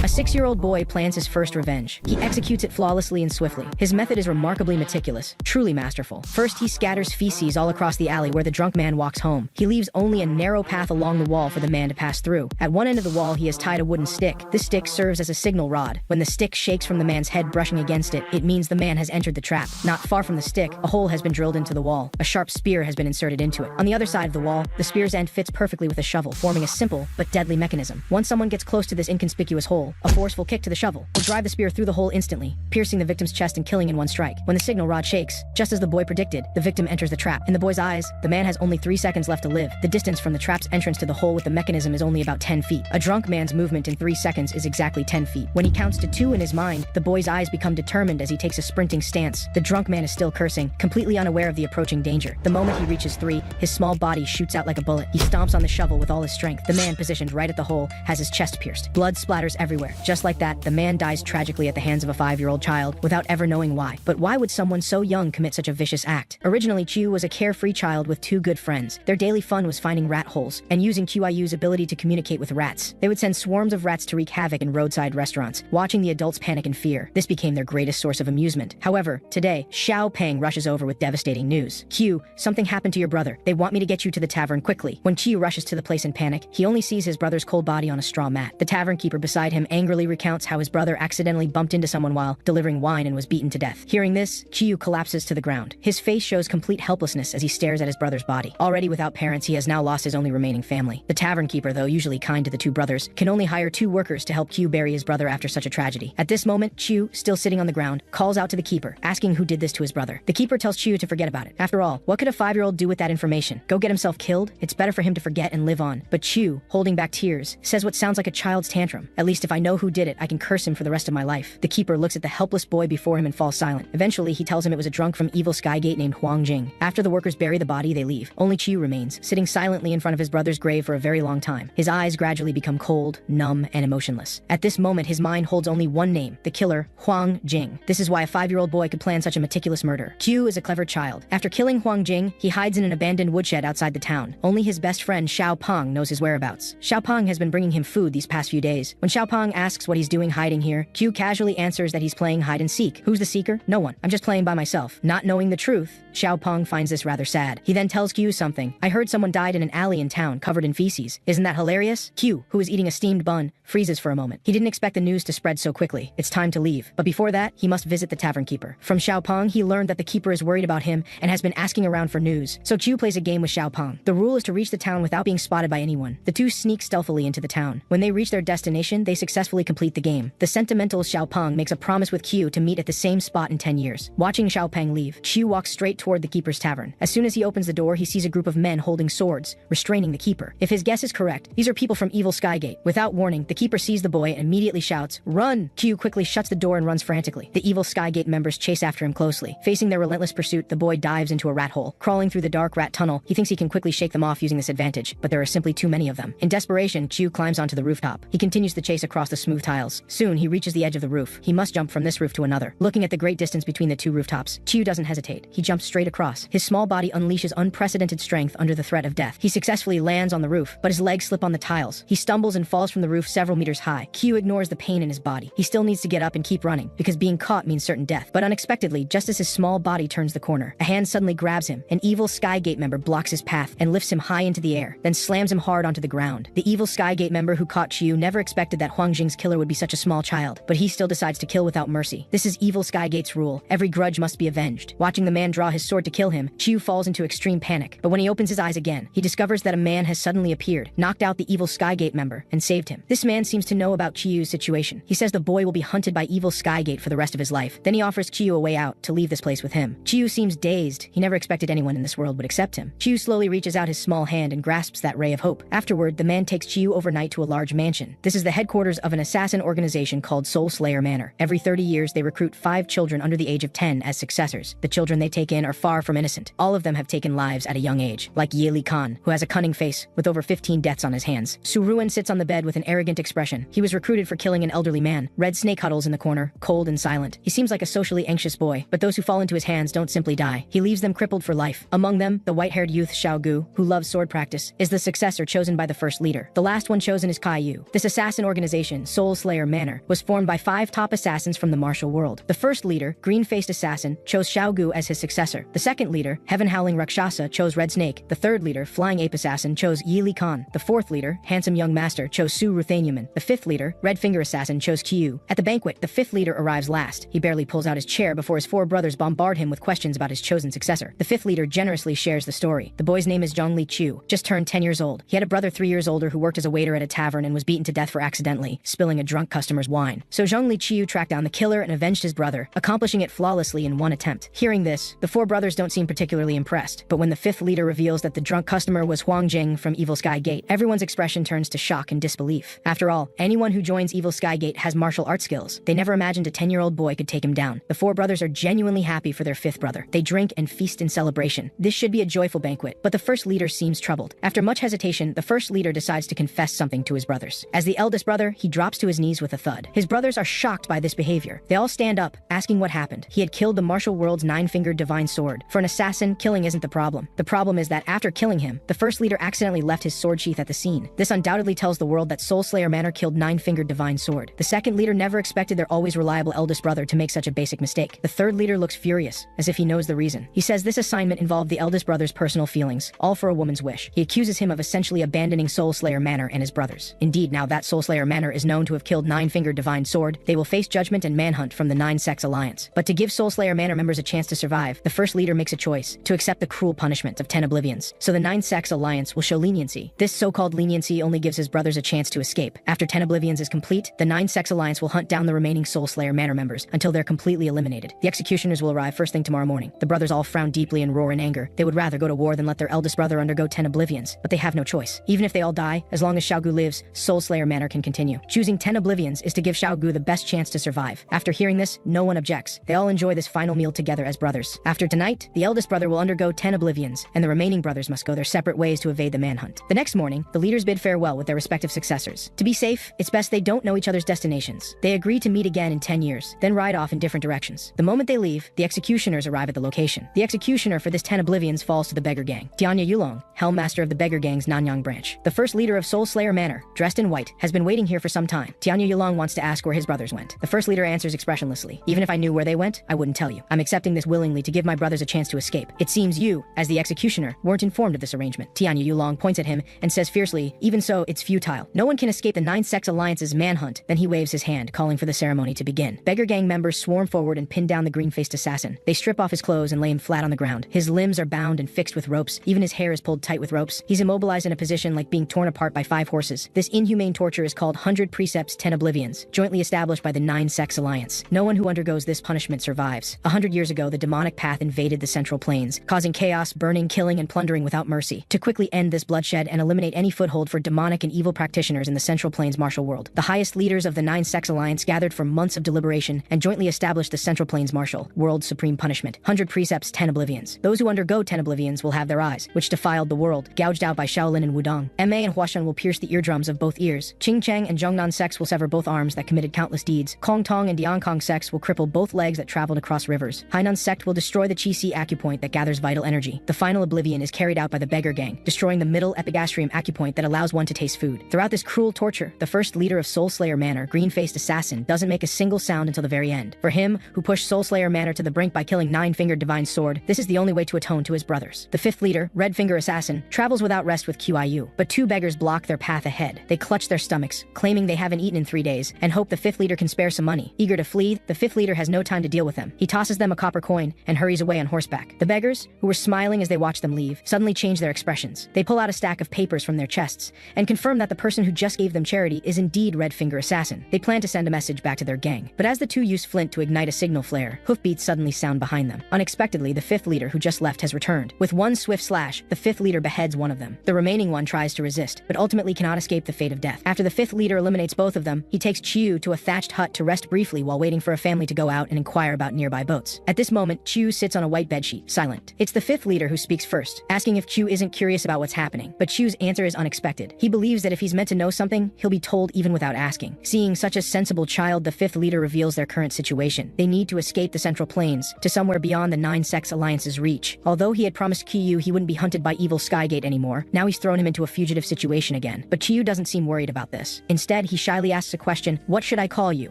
A 6-year-old boy plans his first revenge. He executes it flawlessly and swiftly. His method is remarkably meticulous, truly masterful. First, he scatters feces all across the alley where the drunk man walks home. He leaves only a narrow path along the wall for the man to pass through. At one end of the wall, he has tied a wooden stick. This stick serves as a signal rod. When the stick shakes from the man's head brushing against it, it means the man has entered the trap. Not far from the stick, a hole has been drilled into the wall. A sharp spear has been inserted into it. On the other side of the wall, the spear's end fits perfectly with a shovel, forming a simple but deadly mechanism. Once someone gets close to this inconspicuous hole, a forceful kick to the shovel will drive the spear through the hole instantly, piercing the victim's chest and killing in one strike. When the signal rod shakes, just as the boy predicted, the victim enters the trap. In the boy's eyes, the man has only 3 seconds left to live. The distance from the trap's entrance to the hole with the mechanism is only about 10 feet. A drunk man's movement in 3 seconds is exactly 10 feet. When he counts to 2 in his mind, the boy's eyes become determined as he takes a sprinting stance. The drunk man is still cursing, completely unaware of the approaching danger. The moment he reaches 3, his small body shoots out like a bullet. He stomps on the shovel with all his strength. The man, positioned right at the hole, has his chest pierced. Blood splatters everywhere. Just like that, the man dies tragically at the hands of a 5-year-old child without ever knowing why. But why would someone so young commit such a vicious act? Originally, Qiu was a carefree child with 2 good friends. Their daily fun was finding rat holes and using Qiu's ability to communicate with rats. They would send swarms of rats to wreak havoc in roadside restaurants, watching the adults panic in fear. This became their greatest source of amusement. However, today, Xiao Peng rushes over with devastating news. Qiu, something happened to your brother. They want me to get you to the tavern quickly. When Qiu rushes to the place in panic, he only sees his brother's cold body on a straw mat. The tavern keeper beside him angrily recounts how his brother accidentally bumped into someone while delivering wine and was beaten to death. Hearing this, Qiu collapses to the ground. His face shows complete helplessness as he stares at his brother's body. Already without parents, he has now lost his only remaining family. The tavern keeper, though usually kind to the 2 brothers, can only hire 2 workers to help Qiu bury his brother after such a tragedy. At this moment, Qiu, still sitting on the ground, calls out to the keeper, asking who did this to his brother. The keeper tells Qiu to forget about it. After all, what could a 5-year-old do with that information? Go get himself killed? It's better for him to forget and live on. But Qiu, holding back tears, says what sounds like a child's tantrum. At least if I know who did it, I can curse him for the rest of my life. The keeper looks at the helpless boy before him and falls silent. Eventually, he tells him it was a drunk from Evil Skygate named Huang Jing. After the workers bury the body, they leave. Only Qiu remains, sitting silently in front of his brother's grave for a very long time. His eyes gradually become cold, numb, and emotionless. At this moment, his mind holds only one name, the killer, Huang Jing. This is why a 5-year-old boy could plan such a meticulous murder. Qiu is a clever child. After killing Huang Jing, he hides in an abandoned woodshed outside the town. Only his best friend Xiao Peng knows his whereabouts. Xiao Peng has been bringing him food these past few days. When Xiao Peng asks what he's doing hiding here, Qiu casually answers that he's playing hide and seek. Who's the seeker? No one. I'm just playing by myself. Not knowing the truth, Xiao Peng finds this rather sad. He then tells Qiu something. I heard someone died in an alley in town covered in feces. Isn't that hilarious? Qiu, who is eating a steamed bun, freezes for a moment. He didn't expect the news to spread so quickly. It's time to leave. But before that, he must visit the tavern keeper. From Xiao Peng, he learned that the keeper is worried about him and has been asking around for news. So Qiu plays a game with Xiao Peng. The rule is to reach the town without being spotted by anyone. The 2 sneak stealthily into the town. When they reach their destination, they successfully complete the game. The sentimental Xiao Peng makes a promise with Qiu to meet at the same spot in 10 years. Watching Xiao Peng leave, Qiu walks straight toward the keeper's tavern. As soon as he opens the door, he sees a group of men holding swords, restraining the keeper. If his guess is correct, these are people from Evil Skygate. Without warning, the keeper sees the boy and immediately shouts, "Run!" Qiu quickly shuts the door and runs frantically. The Evil Skygate members chase after him closely. Facing their relentless pursuit, the boy dives into a rat hole. Crawling through the dark rat tunnel, he thinks he can quickly shake them off using this advantage, but there are simply too many of them. In desperation, Qiu climbs onto the rooftop. He continues the chase across the smooth tiles. Soon, he reaches the edge of the roof. He must jump from this roof to another. Looking at the great distance between the 2 rooftops, Qiu doesn't hesitate. He jumps straight across. His small body unleashes unprecedented strength under the threat of death. He successfully lands on the roof, but his legs slip on the tiles. He stumbles and falls from the roof several meters high. Qiu ignores the pain in his body. He still needs to get up and keep running, because being caught means certain death. But unexpectedly, just as his small body turns the corner, a hand suddenly grabs him. An Evil Skygate member blocks his path and lifts him high into the air, then slams him hard onto the ground. The Evil Skygate member who caught Qiu never expected that Huang Jing's killer would be such a small child, but he still decides to kill without mercy. This is Evil Skygate's rule. Every grudge must be avenged. Watching the man draw his sword to kill him, Qiu falls into extreme panic. But when he opens his eyes again, he discovers that a man has suddenly appeared, knocked out the Evil Skygate member, and saved him. This man seems to know about Qiu's situation. He says the boy will be hunted by Evil Skygate for the rest of his life. Then he offers Qiu a way out to leave this place with him. Qiu seems dazed. He never expected anyone in this world would accept him. Qiu slowly reaches out his small hand and grasps that ray of hope. Afterward, the man takes Qiu overnight to a large mansion. This is the headquarters of an assassin organization called Soul Slayer Manor. Every 30 years, they recruit 5 children under the age of 10 as successors. The children they take in are far from innocent. All of them have taken lives at a young age, like Ye Li Khan, who has a cunning face with over 15 deaths on his hands. Su Ruan sits on the bed with an arrogant expression. He was recruited for killing an elderly man. Red Snake huddles in the corner, cold and silent. He seems like a socially anxious boy, but those who fall into his hands don't simply die. He leaves them crippled for life. Among them, the white-haired youth Xiao Gu, who loves sword practice, is the successor chosen by the first leader. The last one chosen is Kai Yu. This assassin organization organization, Soul Slayer Manor, was formed by 5 top assassins from the martial world. The first leader, Green-Faced Assassin, chose Xiaogu as his successor. The second leader, Heaven-Howling Rakshasa, chose Red Snake. The third leader, Flying Ape Assassin, chose Yi Li Khan. The fourth leader, Handsome Young Master, chose Su Ruthaniaman. The fifth leader, Red Finger Assassin, chose Qiu. At the banquet, the fifth leader arrives last. He barely pulls out his chair before his 4 brothers bombard him with questions about his chosen successor. The fifth leader generously shares the story. The boy's name is Zhongli Chu, just turned 10 years old. He had a brother 3 years older who worked as a waiter at a tavern and was beaten to death for accidentally spilling a drunk customer's wine. So Zhongli Chu tracked down the killer and avenged his brother, accomplishing it flawlessly in one attempt. Hearing this, the 4 brothers don't seem particularly impressed, but when the fifth leader reveals that the drunk customer was Huang Jing from Evil Sky Gate, everyone's expression turns to shock and disbelief. After all, anyone who joins Evil Sky Gate has martial arts skills. They never imagined a 10-year-old boy could take him down. The 4 brothers are genuinely happy for their fifth brother. They drink and feast in celebration. This should be a joyful banquet, but the first leader seems troubled. After much hesitation, the first leader decides to confess something to his brothers. As the eldest brother, he drops to his knees with a thud. His brothers are shocked by this behavior. They all stand up, asking what happened. He had killed the martial world's 9-fingered divine sword. For an assassin, killing isn't the problem. The problem is that after killing him, the first leader accidentally left his sword sheath at the scene. This undoubtedly tells the world that Soul Slayer Manor killed 9-fingered divine sword. The second leader never expected their always reliable eldest brother to make such a basic mistake. The third leader looks furious, as if he knows the reason. He says this assignment involved the eldest brother's personal feelings, all for a woman's wish. He accuses him of essentially abandoning Soul Slayer Manor and his brothers. Indeed, now that Soul Slayer Manor is known to have killed 9-fingered divine sword, they will face judgment and manhunt from the 9-Sex Alliance. But to give Soul Slayer Manor members a chance to survive, the first leader makes a choice to accept the cruel punishment of 10 oblivions. So the 9-Sex Alliance will show leniency. This so-called leniency only gives his brothers a chance to escape. After 10 oblivions is complete, the 9-Sex Alliance will hunt down the remaining Soul Slayer Manor members until they're completely eliminated. The executioners will arrive first thing tomorrow morning. The brothers all frown deeply and roar in anger. They would rather go to war than let their eldest brother undergo 10 oblivions, but they have no choice. Even if they all die, as long as Xiaogu lives, Soul Slayer Manor can continue. Choosing 10 oblivions is to give Xiaogu the best chance to survive. After hearing this, no one objects. They all enjoy this final meal together as brothers. After tonight, the eldest brother will undergo 10 oblivions, and the remaining brothers must go their separate ways to evade the manhunt. The next morning, the leaders bid farewell with their respective successors. To be safe, it's best they don't know each other's destinations. They agree to meet again in 10 years, then ride off in different directions. The moment they leave, the executioners arrive at the location. The executioner for this 10 oblivions falls to the beggar gang. Tianya Yulong, Helmmaster of the beggar gang's Nanyang branch. The first leader of Soul Slayer Manor, dressed in white, has been waiting here for some time. Tianya Yulong wants to ask where his brothers went. The first leader answers expressionlessly. Even if I knew where they went, I wouldn't tell you. I'm accepting this willingly to give my brothers a chance to escape. It seems you, as the executioner, weren't informed of this arrangement. Tianya Yulong points at him and says fiercely, even so, it's futile. No one can escape the 9-Sex Alliance's manhunt. Then he waves his hand, calling for the ceremony to begin. Beggar gang members swarm forward and pin down the green-faced assassin. They strip off his clothes and lay him flat on the ground. His limbs are bound and fixed with ropes. Even his hair is pulled tight with ropes. He's immobilized in a position like being torn apart by 5 horses. This inhumane torture is called 100 Precepts 10 Oblivions, jointly established by the 9-Sex Alliance. No one who undergoes this punishment survives. 100 years ago, the demonic path invaded the Central Plains, causing chaos, burning, killing, and plundering without mercy. To quickly end this bloodshed and eliminate any foothold for demonic and evil practitioners in the Central Plains martial world, the highest leaders of the 9-Sex Alliance gathered for months of deliberation and jointly established the Central Plains Martial, world's supreme punishment. 100 Precepts 10 Oblivions. Those who undergo 10 oblivions will have their eyes, which defiled the world, gouged out by Shaolin and Wudong. Ma and Huashan will pierce the eardrums of both ears. Qing Chang and Zhongnan sects will sever both arms that committed countless deeds. Kong Tong and Diankong sects will cripple both legs that traveled across rivers. Hainan sect will destroy the Qi Si acupoint that gathers vital energy. The final oblivion is carried out by the beggar gang, destroying the middle epigastrium acupoint that allows one to taste food. Throughout this cruel torture, the first leader of Soul Slayer Manor, Green-Faced Assassin, doesn't make a single sound until the very end. For him, who pushed Soul Slayer Manor to the brink by killing 9-fingered divine sword, this is the only way to atone to his brothers. The fifth leader, Red Finger Assassin, travels without rest with QIU, but 2 beggars block their path ahead. They clutch their stomachs, claiming they haven't eaten in 3 days, and hope the fifth leader can spare some money. Eager to flee, the fifth leader has no time to deal with them. He tosses them a copper coin and hurries away on horseback. The beggars, who were smiling as they watched them leave, suddenly change their expressions. They pull out a stack of papers from their chests and confirm that the person who just gave them charity is indeed Red Finger Assassin. They plan to send a message back to their gang, but as the 2 use flint to ignite a signal flare, hoofbeats suddenly sound behind them. Unexpectedly, the fifth leader who just left has returned. With one swift slash, the fifth leader beheads one of them. The remaining one tries to resist, but ultimately cannot escape the fate of death. After the fifth leader eliminates both of them, he takes Chiu to a thatched hut to rest briefly while waiting for a family to go out and inquire about nearby boats. At this moment, Chiu sits on a white bedsheet, silent. It's the fifth leader who speaks first, asking if Chiu isn't curious about what's happening, but Chiu's answer is unexpected. He believes that if he's meant to know something, he'll be told even without asking. Seeing such a sensible child, the fifth leader reveals their current situation. They need to escape the Central Plains to somewhere beyond the 9-Sex Alliance's reach. Although he had promised Qiyu he wouldn't be hunted by evil Skygate anymore, now he's thrown him into a fugitive situation again. But Qiyu doesn't seem worried about this. Instead, Instead, he shyly asks a question, "What should I call you?"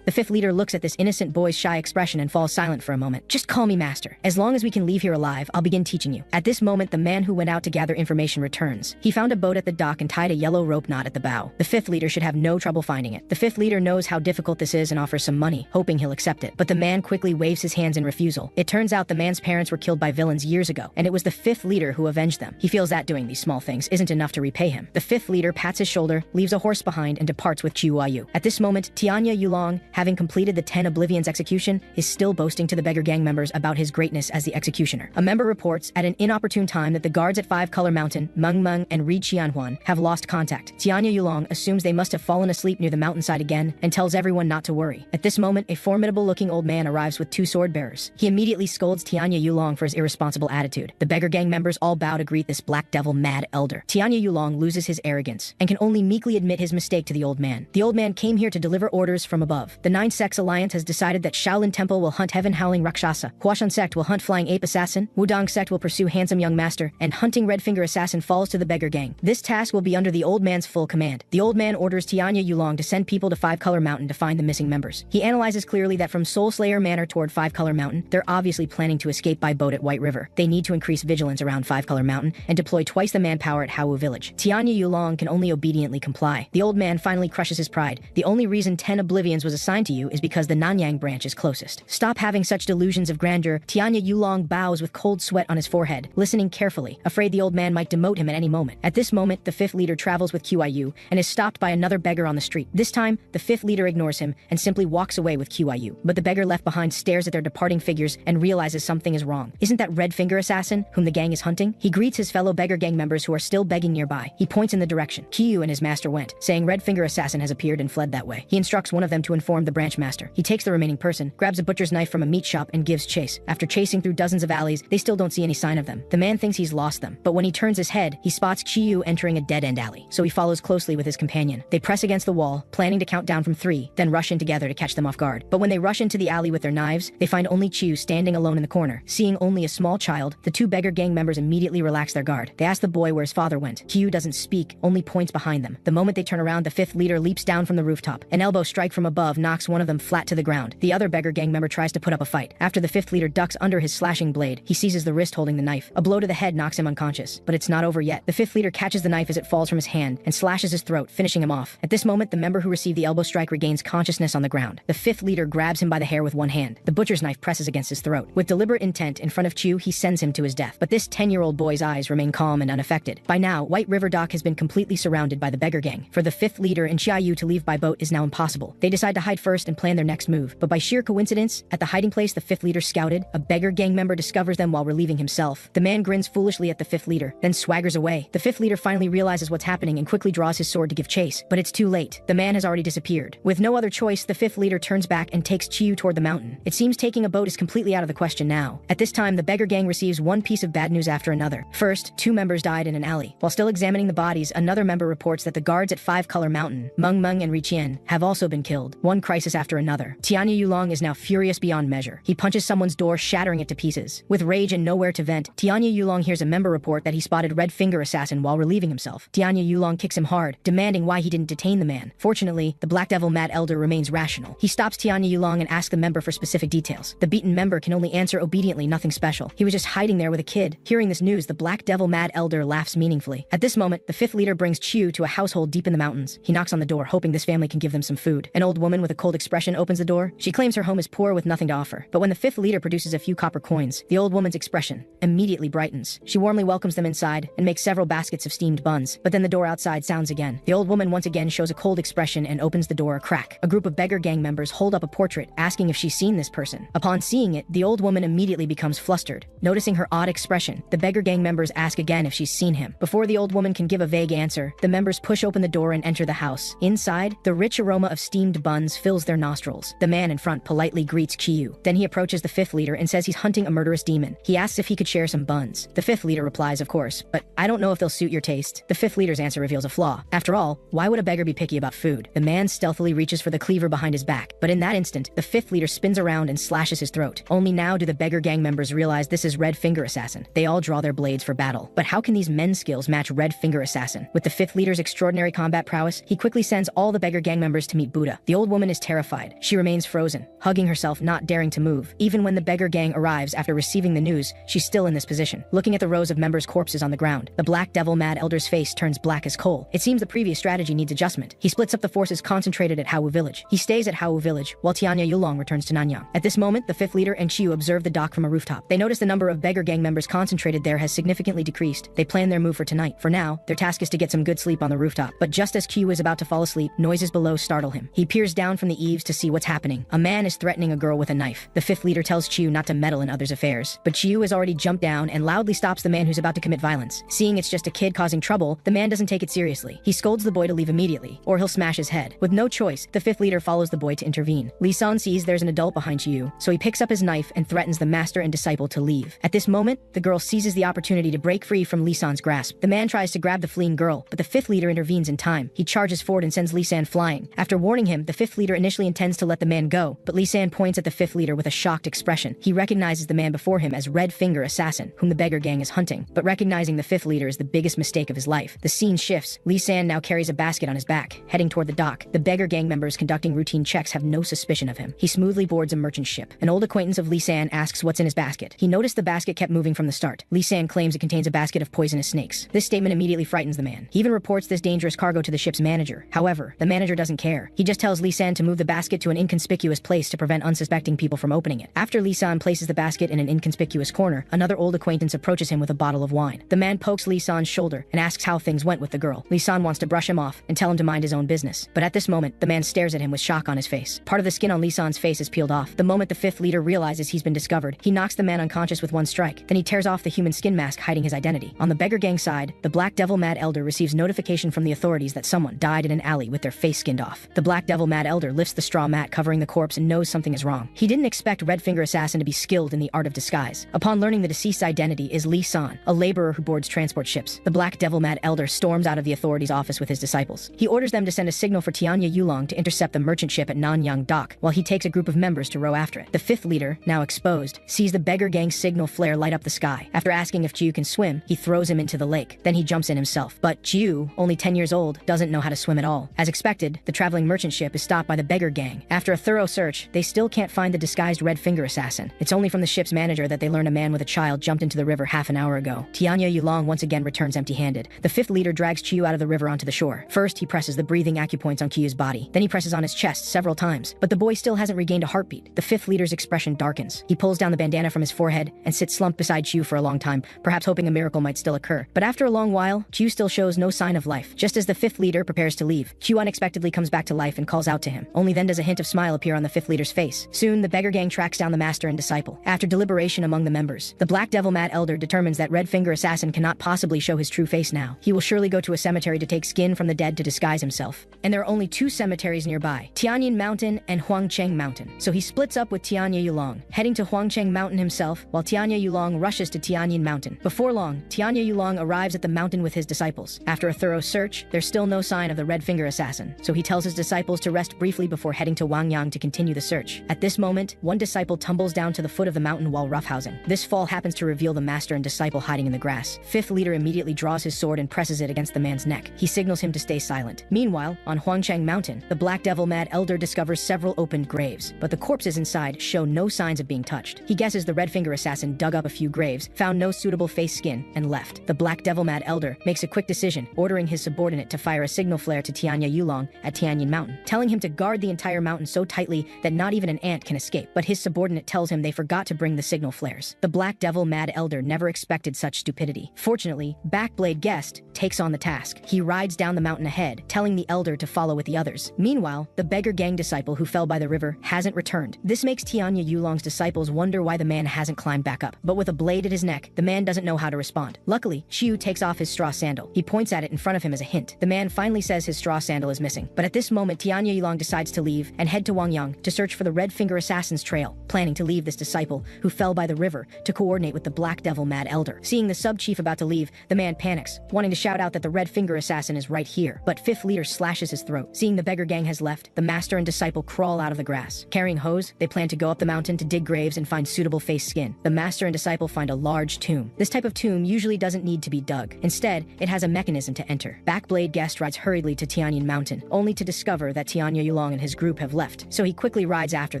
The fifth leader looks at this innocent boy's shy expression and falls silent for a moment. "Just call me master. As long as we can leave here alive, I'll begin teaching you." At this moment, the man who went out to gather information returns. He found a boat at the dock and tied a yellow rope knot at the bow. The fifth leader should have no trouble finding it. The fifth leader knows how difficult this is and offers some money, hoping he'll accept it. But the man quickly waves his hands in refusal. It turns out the man's parents were killed by villains years ago, and it was the fifth leader who avenged them. He feels that doing these small things isn't enough to repay him. The fifth leader pats his shoulder, leaves a horse behind, and departs with Chihuayu. At this moment, Tianya Yulong, having completed the 10 Oblivions execution, is still boasting to the beggar gang members about his greatness as the executioner. A member reports at an inopportune time that the guards at Five Color Mountain, Meng Meng and Ri Qianhuan, have lost contact. Tianya Yulong assumes they must have fallen asleep near the mountainside again and tells everyone not to worry. At this moment, a formidable-looking old man arrives with 2 sword bearers. He immediately scolds Tianya Yulong for his irresponsible attitude. The beggar gang members all bow to greet this black devil mad elder. Tianya Yulong loses his arrogance and can only meekly admit his mistake to the old man. The old man came here to deliver orders from above. The 9 Sects Alliance has decided that Shaolin Temple will hunt Heaven Howling Rakshasa, Huashan Sect will hunt Flying Ape Assassin, Wudong Sect will pursue Handsome Young Master, and hunting Red Finger Assassin falls to the beggar gang. This task will be under the old man's full command. The old man orders Tianya Yulong to send people to Five Color Mountain to find the missing members. He analyzes clearly that from Soul Slayer Manor toward Five Color Mountain, they're obviously planning to escape by boat at White River. They need to increase vigilance around Five Color Mountain and deploy twice the manpower at Hawu Village. Tianya Yulong can only obediently comply. The old man finally crushes his pride. The only reason 10 Oblivions was assigned to you is because the Nanyang branch is closest. Stop having such delusions of grandeur. Tianya Yulong bows with cold sweat on his forehead, listening carefully, afraid the old man might demote him at any moment. At this moment, the fifth leader travels with QIU and is stopped by another beggar on the street. This time, the fifth leader ignores him and simply walks away with QIU. But the beggar left behind stares at their departing figures and realizes something is wrong. Isn't that Red Finger Assassin, whom the gang is hunting? He greets his fellow beggar gang members who are still begging nearby. He points in the direction QIU and his master went, saying Red Finger Assassin has appeared and fled that way. He instructs one of them to inform the branch master. He takes the remaining person, grabs a butcher's knife from a meat shop and gives chase. After chasing through dozens of alleys, they still don't see any sign of them. The man thinks he's lost them, but when he turns his head, he spots QIU entering a dead-end alley. So he follows closely with his companion. They press against the wall, planning to count down from 3, then rush in together to catch them off guard. But when they rush into the alley with their knives, they find only QIU standing alone in the corner. Seeing only a small child, the 2 beggar gang members immediately relax their guard. They ask the boy where his father went. QIU doesn't speak, only points behind them. The moment they turn around, the fifth leader leaps down from the rooftop. An elbow strike from above knocks one of them flat to the ground. The other beggar gang member tries to put up a fight. After the fifth leader ducks under his slashing blade, he seizes the wrist holding the knife. A blow to the head knocks him unconscious. But it's not over yet. The fifth leader catches the knife as it falls from his hand and slashes his throat, finishing him off. At this moment, the member who received the elbow strike regains consciousness on the ground. The fifth leader grabs him by the hair with one hand. The butcher's knife presses against his throat. With deliberate intent in front of Chu, he sends him to his death. But this 10-year-old boy's eyes remain calm and unaffected. By now, White River Dock has been completely surrounded by the beggar gang. For the fifth leader and Chiayu to leave by boat is now impossible. They decide to hide first and plan their next move. But by sheer coincidence, at the hiding place the fifth leader scouted, a beggar gang member discovers them while relieving himself. The man grins foolishly at the fifth leader, then swaggers away. The fifth leader finally realizes what's happening and quickly draws his sword to give chase. But it's too late. The man has already disappeared. With no other choice, the fifth leader turns back and takes Chiyu toward the mountain. It seems taking a boat is completely out of the question now. At this time, the beggar gang receives one piece of bad news after another. First, 2 members died in an alley. While still examining the bodies, another member reports that the guards at Five Color Mountain, Meng Meng and Riqian, have also been killed. One crisis after another. Tianya Yulong is now furious beyond measure. He punches someone's door, shattering it to pieces. With rage and nowhere to vent, Tianya Yulong hears a member report that he spotted Red Finger Assassin while relieving himself. Tianya Yulong kicks him hard, demanding why he didn't detain the man. Fortunately, the Black Devil Mad Elder remains rational. He stops Tianya Yulong and asks the member for specific details. The beaten member can only answer obediently, nothing special. He was just hiding there with a kid. Hearing this news, the Black Devil Mad Elder laughs meaningfully. At this moment, the fifth leader brings Chiu to a household deep in the mountains. He knocks on the door, hoping this family can give them some food. An old woman with a cold expression opens the door. She claims her home is poor with nothing to offer. But when the fifth leader produces a few copper coins, the old woman's expression immediately brightens. She warmly welcomes them inside and makes several baskets of steamed buns. But then the door outside sounds again. The old woman once again shows a cold expression and opens the door a crack. A group of beggar gang members hold up a portrait, asking if she's seen this person. Upon seeing it, the old woman immediately becomes flustered. Noticing her odd expression, the beggar gang members ask again if she's seen him. Before the old woman can give a vague answer, the members push open the door and enter the house. Inside, the rich aroma of steamed buns fills their nostrils. The man in front politely greets Kiyu. Then he approaches the fifth leader and says he's hunting a murderous demon. He asks if he could share some buns. The fifth leader replies, of course, but I don't know if they'll suit your taste. The fifth leader's answer reveals a flaw. After all, why would a beggar be picky about food? The man stealthily reaches for the cleaver behind his back, but in that instant, the fifth leader spins around and slashes his throat. Only now do the beggar gang members realize this is Red Finger Assassin. They all draw their blades for battle. But how can these men's skills match Red Finger Assassin? With the fifth leader's extraordinary combat prowess, he quickly sends sends all the beggar gang members to meet Buddha. The old woman is terrified. She remains frozen, hugging herself, not daring to move. Even when the beggar gang arrives after receiving the news, she's still in this position, looking at the rows of members' corpses on the ground. The Black Devil Mad Elder's face turns black as coal. It seems the previous strategy needs adjustment. He splits up the forces concentrated at Hawu village. He stays at Hawu village, while Tianya Yulong returns to Nanyang. At this moment, the fifth leader and Chiu observe the dock from a rooftop. They notice the number of beggar gang members concentrated there has significantly decreased. They plan their move for tonight. For now, their task is to get some good sleep on the rooftop. But just as Chiu is about to fall asleep, noises below startle him. He peers down from the eaves to see what's happening. A man is threatening a girl with a knife. The fifth leader tells Chiu not to meddle in others' affairs. But Chiu has already jumped down and loudly stops the man who's about to commit violence. Seeing it's just a kid causing trouble, the man doesn't take it seriously. He scolds the boy to leave immediately, or he'll smash his head. With no choice, the fifth leader follows the boy to intervene. Lee San sees there's an adult behind Chiu, so he picks up his knife and threatens the master and disciple to leave. At this moment, the girl seizes the opportunity to break free from Lee San's grasp. The man tries to grab the fleeing girl, but the fifth leader intervenes in time. He charges forward and sends Lee San flying. After warning him, the fifth leader initially intends to let the man go, but Lee San points at the fifth leader with a shocked expression. He recognizes the man before him as Red Finger Assassin, whom the beggar gang is hunting. But recognizing the fifth leader is the biggest mistake of his life. The scene shifts. Lee San now carries a basket on his back, heading toward the dock. The beggar gang members conducting routine checks have no suspicion of him. He smoothly boards a merchant ship. An old acquaintance of Lee San asks what's in his basket. He noticed the basket kept moving from the start. Lee San claims it contains a basket of poisonous snakes. This statement immediately frightens the man. He even reports this dangerous cargo to the ship's manager. However, the manager doesn't care. He just tells Lee San to move the basket to an inconspicuous place to prevent unsuspecting people from opening it. After Lee San places the basket in an inconspicuous corner, another old acquaintance approaches him with a bottle of wine. The man pokes Lee San's shoulder and asks how things went with the girl. Lee San wants to brush him off and tell him to mind his own business. But at this moment, the man stares at him with shock on his face. Part of the skin on Lee San's face is peeled off. The moment the fifth leader realizes he's been discovered, he knocks the man unconscious with one strike. Then he tears off the human skin mask hiding his identity. On the beggar gang side, the Black Devil Mad Elder receives notification from the authorities that someone died in an alley with their face skinned off. The Black Devil Mad Elder lifts the straw mat covering the corpse and knows something is wrong. He didn't expect Red Finger Assassin to be skilled in the art of disguise. Upon learning the deceased's identity is Lee San, a laborer who boards transport ships, the Black Devil Mad Elder storms out of the authorities' office with his disciples. He orders them to send a signal for Tianya Yulong to intercept the merchant ship at Nanyang dock, while he takes a group of members to row after it. The fifth leader, now exposed, sees the beggar gang's signal flare light up the sky. After asking if Chiu can swim, he throws him into the lake. Then he jumps in himself. But Chiu, only 10 years old, doesn't know how to swim at all. As expected, the traveling merchant ship is stopped by the beggar gang. After a thorough search, they still can't find the disguised Red Finger Assassin. It's only from the ship's manager that they learn a man with a child jumped into the river half an hour ago. Tianya Yulong once again returns empty-handed. The fifth leader drags Chiu out of the river onto the shore. First, he presses the breathing acupoints on Chiu's body. Then he presses on his chest several times. But the boy still hasn't regained a heartbeat. The fifth leader's expression darkens. He pulls down the bandana from his forehead and sits slumped beside Chiu for a long time, perhaps hoping a miracle might still occur. But after a long while, Chiu still shows no sign of life. Just as the fifth leader prepares to leave, Chiu unexpectedly comes back to life and calls out to him. Only then does a hint of smile appear on the fifth leader's face. Soon, the beggar gang tracks down the master and disciple. After deliberation among the members, the Black Devil Mad Elder determines that Red Finger Assassin cannot possibly show his true face now. He will surely go to a cemetery to take skin from the dead to disguise himself. And there are only two cemeteries nearby, Tianyin Mountain and Huangcheng Mountain. So he splits up with Tianya Yulong, heading to Huangcheng Mountain himself, while Tianya Yulong rushes to Tianyin Mountain. Before long, Tianya Yulong arrives at the mountain with his disciples. After a thorough search, there's still no sign of the Red Finger Assassin, so he tells his disciples to rest briefly before heading to Wangyang to continue the search. At this moment, one disciple tumbles down to the foot of the mountain while roughhousing. This fall happens to reveal the master and disciple hiding in the grass. Fifth leader immediately draws his sword and presses it against the man's neck. He signals him to stay silent. Meanwhile, on Huangcheng Mountain, the Black Devil Mad Elder discovers several opened graves, but the corpses inside show no signs of being touched. He guesses the Red Finger Assassin dug up a few graves, found no suitable face skin, and left. The Black Devil Mad Elder makes a quick decision, ordering his subordinate to fire a signal flare to Tianya Yulong at Tianyin Mountain, telling him to guard the entire mountain so tightly that not even an ant can escape. But his subordinate tells him they forgot to bring the signal flares. The Black Devil Mad Elder never expected such stupidity. Fortunately, Backblade Guest takes on the task. He rides down the mountain ahead, telling the Elder to follow with the others. Meanwhile, the beggar gang disciple who fell by the river hasn't returned. This makes Tianya Yulong's disciples wonder why the man hasn't climbed back up. But with a blade at his neck, the man doesn't know how to respond. Luckily, Chiu takes off his straw sandal. He points at it in front of him as a hint. The man finally says his straw sandal is missing. But at this moment, Tianya Yulong decides to leave and head to Wangyang to search for the Red Finger Assassin's trail, planning to leave this disciple who fell by the river to coordinate with the Black Devil Mad Elder. Seeing the sub-chief about to leave, the man panics, wanting to shout out that the Red Finger Assassin is right here. But fifth leader slashes his throat. Seeing the beggar gang has left, the master and disciple crawl out of the grass. Carrying hoes, they plan to go up the mountain to dig graves and find suitable face skin. The master and disciple find a large tomb. This type of tomb usually doesn't need to be dug. Instead, it has a mechanism to enter. Backblade Guest rides hurriedly to Tianya Tianyin Mountain, only to discover that Tianya Yulong and his group have left, so he quickly rides after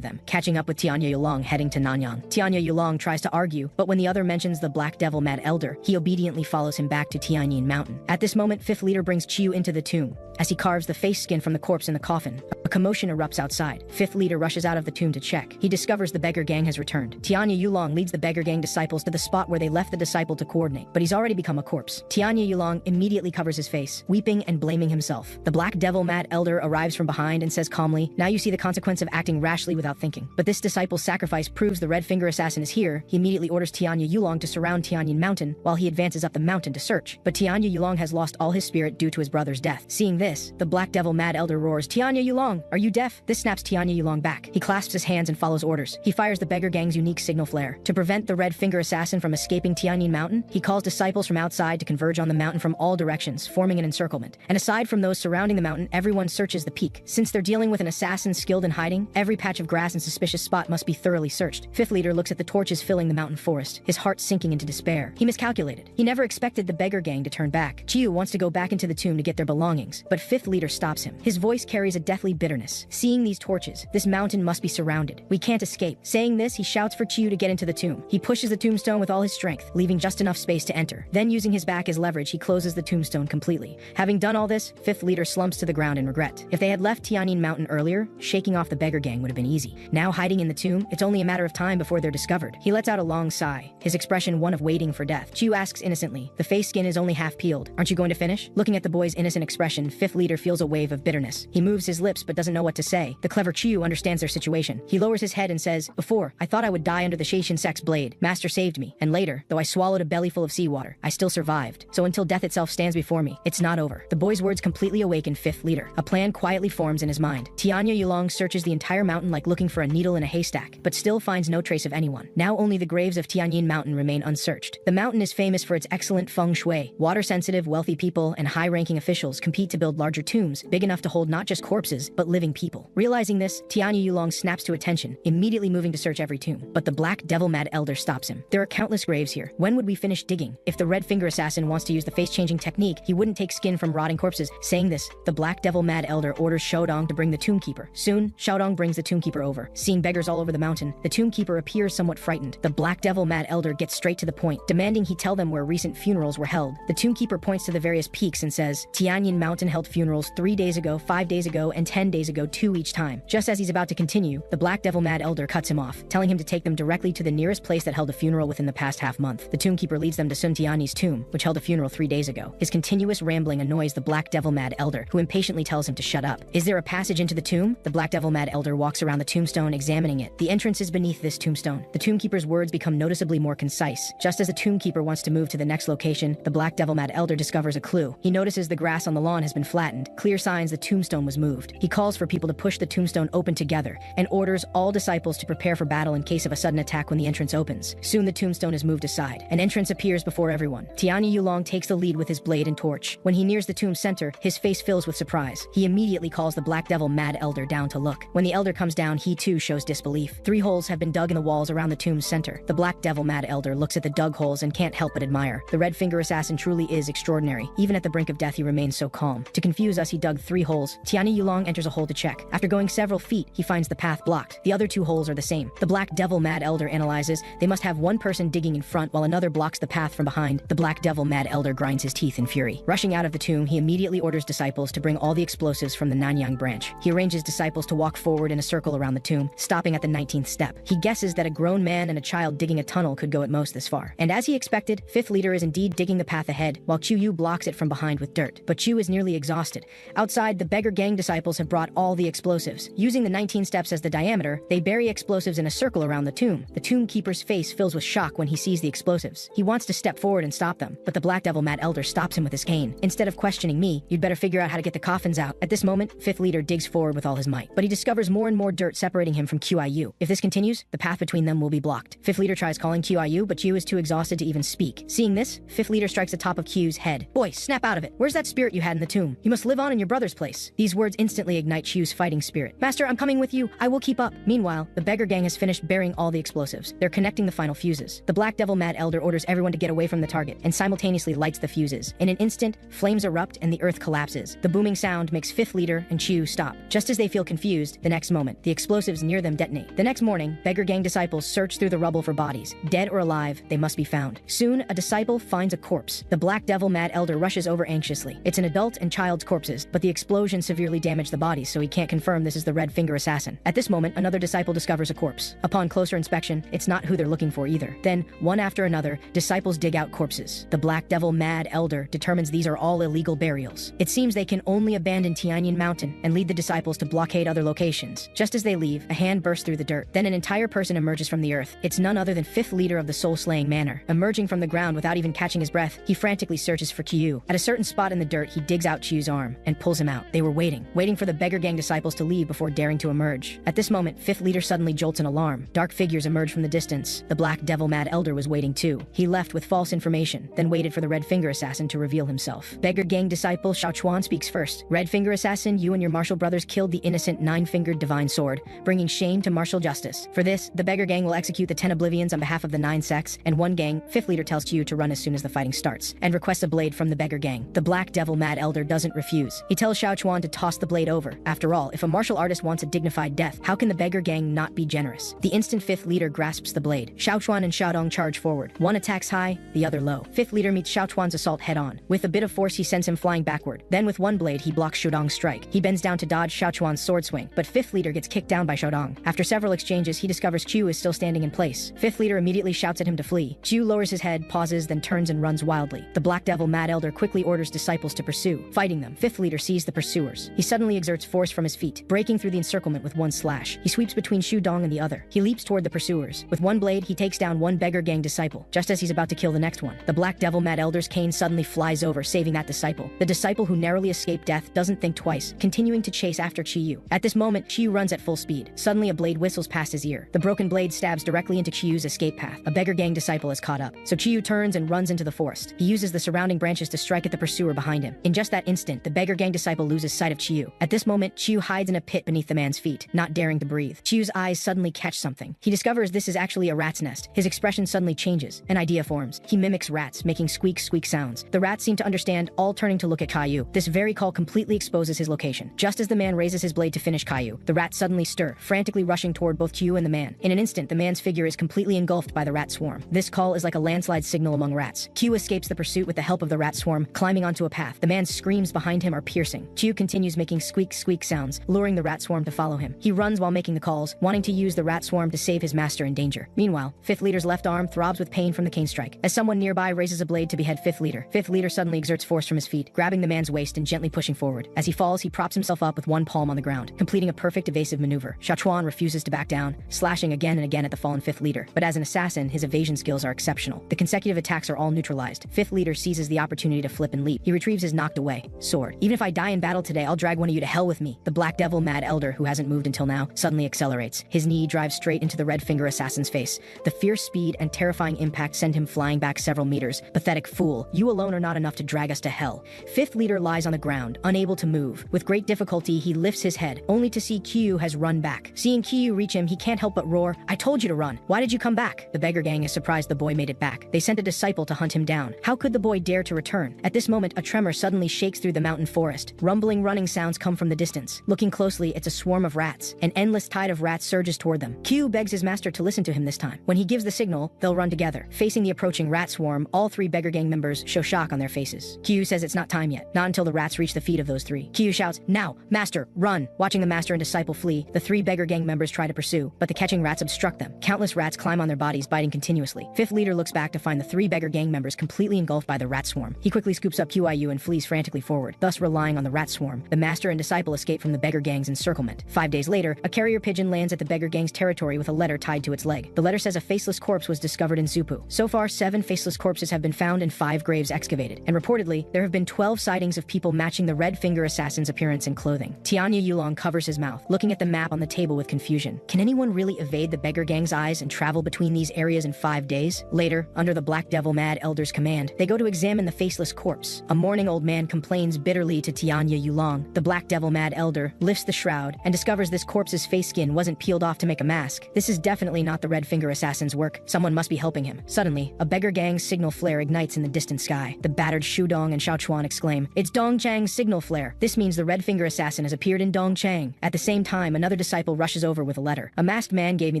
them, catching up with Tianya Yulong heading to Nanyang. Tianya Yulong tries to argue, but when the other mentions the Black Devil Mad Elder, he obediently follows him back to Tianyin Mountain. At this moment, fifth leader brings Chiyu into the tomb. As he carves the face skin from the corpse in the coffin, a commotion erupts outside. Fifth leader rushes out of the tomb to check. He discovers the beggar gang has returned. Tianya Yulong leads the beggar gang disciples to the spot where they left the disciple to coordinate, but he's already become a corpse. Tianya Yulong immediately covers his face, weeping and blaming himself. The Black Devil Mad Elder arrives from behind and says calmly, "Now you see the consequence of acting rashly without thinking." But this disciple's sacrifice proves the Red Finger Assassin is here. He immediately orders Tianya Yulong to surround Tianyin Mountain while he advances up the mountain to search. But Tianya Yulong has lost all his spirit due to his brother's death. Seeing this, the Black Devil Mad Elder roars, "Tianya Yulong, are you deaf?" This snaps Tianya Yulong back. He clasps his hands and follows orders. He fires the beggar gang's unique signal flare. To prevent the Red Finger Assassin from escaping Tianyin Mountain, he calls disciples from outside to converge on the mountain from all directions, forming an encirclement. And aside from those surrounding the mountain, everyone searches the peak. Since they're dealing with an assassin skilled in hiding, every patch of grass and suspicious spot must be thoroughly searched. Fifth leader looks at the torches filling the mountain forest, his heart sinking into despair. He miscalculated. He never expected the beggar gang to turn back. Chiyu wants to go back into the tomb to get their belongings, but fifth leader stops him. His voice carries a deathly bitterness. "Seeing these torches, this mountain must be surrounded. We can't escape." Saying this, he shouts for Chiyu to get into the tomb. He pushes the tombstone with all his strength, leaving just enough space to enter. Then, using his back as leverage, he closes the tombstone completely. Having done all this, fifth leader slumps to the ground in regret. If they had left Tianyin Mountain earlier, shaking off the beggar gang would have been easy. Now hiding in the tomb, it's only a matter of time before they're discovered. He lets out a long sigh, his expression one of waiting for death. Chiyu asks innocently, "The face skin is only half peeled. Aren't you going to finish?" Looking at the boy's innocent expression, fifth leader feels a wave of bitterness. He moves his lips but doesn't know what to say. The clever Chiyu understands their situation. He lowers his head and says, "Before, I thought I would die under the Seishinsek's blade. Master saved me. And later, though I swallowed a belly full of seawater, I still survived. So until death itself stands before me, it's not over." The boy's words completely awaken fifth leader. A plan quietly forms in his mind. Tianya Yulong searches the entire mountain like looking for a needle in a haystack, but still finds no trace of anyone. Now only the graves of Tianyin Mountain remain unsearched. The mountain is famous for its excellent feng shui. Water-sensitive, wealthy people and high-ranking officials compete to build larger tombs, big enough to hold not just corpses, but living people. Realizing this, Tianya Yulong snaps to attention, immediately moving to search every tomb. But the Black Devil Mad Elder stops him. "There are countless graves here. When would we finish digging? If the Red Finger Assassin wants to use the face-changing technique, he wouldn't take skin from rotting corpses." Saying this, the Black Devil Mad Elder orders Shoudong to bring the tombkeeper. Soon, Shoudong brings the tombkeeper over. Seeing beggars all over the mountain, the tombkeeper appears somewhat frightened. The Black Devil Mad Elder gets straight to the point, demanding he tell them where recent funerals were held. The tombkeeper points to the various peaks and says, "Tianyin Mountain held funerals 3 days ago, 5 days ago, and 10 days ago, 2 each time." Just as he's about to continue, the Black Devil Mad Elder cuts him off, telling him to take them directly to the nearest place that held a funeral within the past half-month. The tombkeeper leads them to Sun Tianyi's tomb, which held a funeral 3 days ago. His continuous rambling annoys the Black Devil Mad Elder, who impatiently tells him to shut up. Is there a passage into the tomb? The Black Devil Mad Elder walks around the tombstone, examining it. The entrance is beneath this tombstone. The tombkeeper's words become noticeably more concise. Just as the tombkeeper wants to move to the next location, the Black Devil Mad Elder discovers a clue. He notices the grass on the lawn has been flattened, clear signs the tombstone was moved. He calls for people to push the tombstone open together, and orders all disciples to prepare for battle in case of a sudden attack when the entrance opens. Soon the tombstone is moved aside. An entrance appears before everyone. Tianya Yulong takes the lead with his blade and torch. When he nears the tomb's center, his face fills with surprise. He immediately calls the Black Devil Mad Elder down to look. When the elder comes down, he too shows disbelief. 3 holes have been dug in the walls around the tomb's center. The Black Devil Mad Elder looks at the dug holes and can't help but admire. The Red Finger Assassin truly is extraordinary. Even at the brink of death, he remains so calm. To confuse us, he dug 3 holes. Tianya Yulong enters a hole to check. After going several feet, he finds the path blocked. The other 2 holes are the same. The Black Devil Mad Elder analyzes. They must have one person digging in front while another blocks the path from behind. The Black Devil Mad Elder grinds his teeth in fury. Rushing out of the tomb, he immediately orders disciples to bring all the explosives from the Nanyang branch. He arranges disciples to walk forward in a circle around the tomb, stopping at the 19th step. He guesses that a grown man and a child digging a tunnel could go at most this far. And as he expected, fifth leader is indeed digging the path ahead, while Chu Yu blocks it from behind with dirt. But Chu is nearly exhausted. Outside, the beggar gang disciples have brought all the explosives. Using the 19 steps as the diameter, they bury explosives in a circle around the tomb. The tomb keeper's face fills with shock when he sees the explosives. He wants to step forward and stop them, but the Black Devil Mad Elder stops him with his cane. Instead of questioning me, you'd better figure out how to get the coffins out. At this moment, fifth leader digs forward with all his might, but he discovers more and more dirt separating him from QIU. If this continues, the path between them will be blocked. Fifth leader tries calling QIU, but Q is too exhausted to even speak. Seeing this, fifth leader strikes the top of Q's head. Boy, snap out of it. Where's that spirit you had in the tomb? You must live on in your brother's place. These words instantly ignite Q's fighting spirit. Master, I'm coming with you. I will keep up. Meanwhile, the beggar gang has finished burying all the explosives. They're connecting the final fuses. The Black Devil Mad Elder orders everyone to get away from the target and simultaneously lights the fuses. In an instant, flames erupt and the earth collapses. does. The booming sound makes fifth leader and Chiu stop. Just as they feel confused, the next moment, the explosives near them detonate. The next morning, beggar gang disciples search through the rubble for bodies. Dead or alive, they must be found. Soon, a disciple finds a corpse. The Black Devil Mad Elder rushes over anxiously. It's an adult and child's corpses, but the explosion severely damaged the bodies, so he can't confirm this is the Red Finger assassin. At this moment, another disciple discovers a corpse. Upon closer inspection, it's not who they're looking for either. Then, one after another, disciples dig out corpses. The Black Devil Mad Elder determines these are all illegal burials. It seems they can only abandon Tianyin Mountain and lead the disciples to blockade other locations. Just as they leave, a hand bursts through the dirt. Then an entire person emerges from the earth. It's none other than fifth leader of the soul-slaying manor. Emerging from the ground without even catching his breath, he frantically searches for Qiu. At a certain spot in the dirt, he digs out Qiu's arm and pulls him out. They were waiting for the beggar gang disciples to leave before daring to emerge. At this moment, fifth leader suddenly jolts an alarm. Dark figures emerge from the distance. The Black Devil Mad Elder was waiting too. He left with false information, then waited for the Red Finger assassin to reveal himself. Beggar gang disciple Xiaochuan speaks first. Red Finger assassin, you and your martial brothers killed the innocent nine-fingered divine sword, bringing shame to martial justice. For this, the beggar gang will execute the 10 oblivions on behalf of the 9 sects, and one gang, fifth leader, tells Qiu to run as soon as the fighting starts, and requests a blade from the beggar gang. The Black Devil Mad Elder doesn't refuse. He tells Xiaochuan to toss the blade over. After all, if a martial artist wants a dignified death, how can the beggar gang not be generous? The instant fifth leader grasps the blade, Xiaochuan and Xiaodong charge forward. One attacks high, the other low. Fifth leader meets Xiaochuan's assault head-on. With a bit of force, he sends him flying backward. Then with one blade, he blocks Xiaodong's strike. He bends down to dodge Xiaochuan's sword swing, but fifth leader gets kicked down by Xiaodong. After several exchanges, he discovers Qiu is still standing in place. Fifth leader immediately shouts at him to flee. Qiu lowers his head, pauses, then turns and runs wildly. The Black Devil Mad Elder quickly orders disciples to pursue. Fighting them, fifth leader sees the pursuers. He suddenly exerts force from his feet, breaking through the encirclement with one slash. He sweeps between Xiaodong and the other. He leaps toward the pursuers. With one blade, he takes down one beggar gang disciple, just as he's about to kill the next one. The Black Devil Mad Elder's cane suddenly flies over, saving that disciple. The disciple who narrowly escaped death doesn't think twice, continuing to chase after Qiu. At this moment, Qiu runs at full speed. Suddenly, a blade whistles past his ear. The broken blade stabs directly into Qiu's escape path. A beggar gang disciple is caught up, so Qiu turns and runs into the forest. He uses the surrounding branches to strike at the pursuer behind him. In just that instant, the beggar gang disciple loses sight of Qiu. At this moment, Qiu hides in a pit beneath the man's feet, not daring to breathe. Qiu's eyes suddenly catch something. He discovers this is actually a rat's nest. His expression suddenly changes. An idea forms. He mimics rats, making squeak sounds. The rats seem to understand, all turning to look at Caillou. This very call completely exposes his location. Just as the man raises his blade to finish Caillou, the rats suddenly stir, frantically rushing toward both Qiu and the man. In an instant, the man's figure is completely engulfed by the rat swarm. This call is like a landslide signal among rats. Qiu escapes the pursuit with the help of the rat swarm, climbing onto a path. The man's screams behind him are piercing. Qiu continues making squeak sounds, luring the rat swarm to follow him. He runs while making the calls, wanting to use the rat swarm to save his master in danger. Meanwhile, fifth leader's left arm throbs with pain from the cane strike. As someone nearby raises a blade to behead fifth leader, fifth leader suddenly exerts force from his feet, grabbing the man's waist and gently pushing forward. As he falls, he props himself up with one palm on the ground, completing a perfect evasive maneuver. Xiaochuan refuses to back down, slashing again and again at the fallen fifth leader. But as an assassin, his evasion skills are exceptional. The consecutive attacks are all neutralized. Fifth leader seizes the opportunity to flip and leap. He retrieves his knocked away sword. Even if I die in battle today, I'll drag one of you to hell with me. The Black Devil Mad Elder, who hasn't moved until now, suddenly accelerates. His knee drives straight into the Red Finger assassin's face. The fierce speed and terrifying impact send him flying back several meters. Pathetic fool, you alone are not enough to drag us to hell. Fifth leader lies on the ground, unable to move. With great difficulty, he lifts his head, only to see Qiu has run back. Seeing Qiu reach him, he can't help but roar, I told you to run. Why did you come back? The beggar gang is surprised the boy made it back. They sent a disciple to hunt him down. How could the boy dare to return? At this moment, a tremor suddenly shakes through the mountain forest. Rumbling, running sounds come from the distance. Looking closely, it's a swarm of rats. An endless tide of rats surges toward them. Qiu begs his master to listen to him this time. When he gives the signal, they'll run together. Facing the approaching rat swarm, all three beggar gang members show shock on their faces. Qiu says it's not time yet, not until the rats reach the feet of those three. Qiu shouts, now, master, run! Watching the master and disciple flee, the three beggar gang members try to pursue, but the catching rats obstruct them. Countless rats climb on their bodies, biting continuously. Fifth leader looks back to find the three beggar gang members completely engulfed by the rat swarm. He quickly scoops up Qiu and flees frantically forward, thus relying on the rat swarm. The master and disciple escape from the beggar gang's encirclement. 5 days later, a carrier pigeon lands at the beggar gang's territory with a letter tied to its leg. The letter says a faceless corpse was discovered in Zupu. So far, 7 faceless corpses have been found and 5 graves excavated. And reportedly, there have been 12 sightings of people matching the Red Finger assassin's appearance and clothing. Tianya Yulong covers his mouth, looking at the map on the table with confusion. Can anyone really evade the beggar gang's eyes and travel between these areas in 5 days? Later, under the Black Devil Mad Elder's command, they go to examine the faceless corpse. A mourning old man complains bitterly to Tianya Yulong. The Black Devil Mad Elder lifts the shroud and discovers this corpse's face skin wasn't peeled off to make a mask. This is definitely not the Red Finger assassin's work. Someone must be helping him. Suddenly, a beggar gang's signal flare ignites in the distant sky. The battered Shudong and Xiaochuan exclaim, "It's Dong Dongchang's signal flare. This means the red finger assassin has appeared in Dongchang. At the same time, another disciple rushes over with a letter. A masked man gave me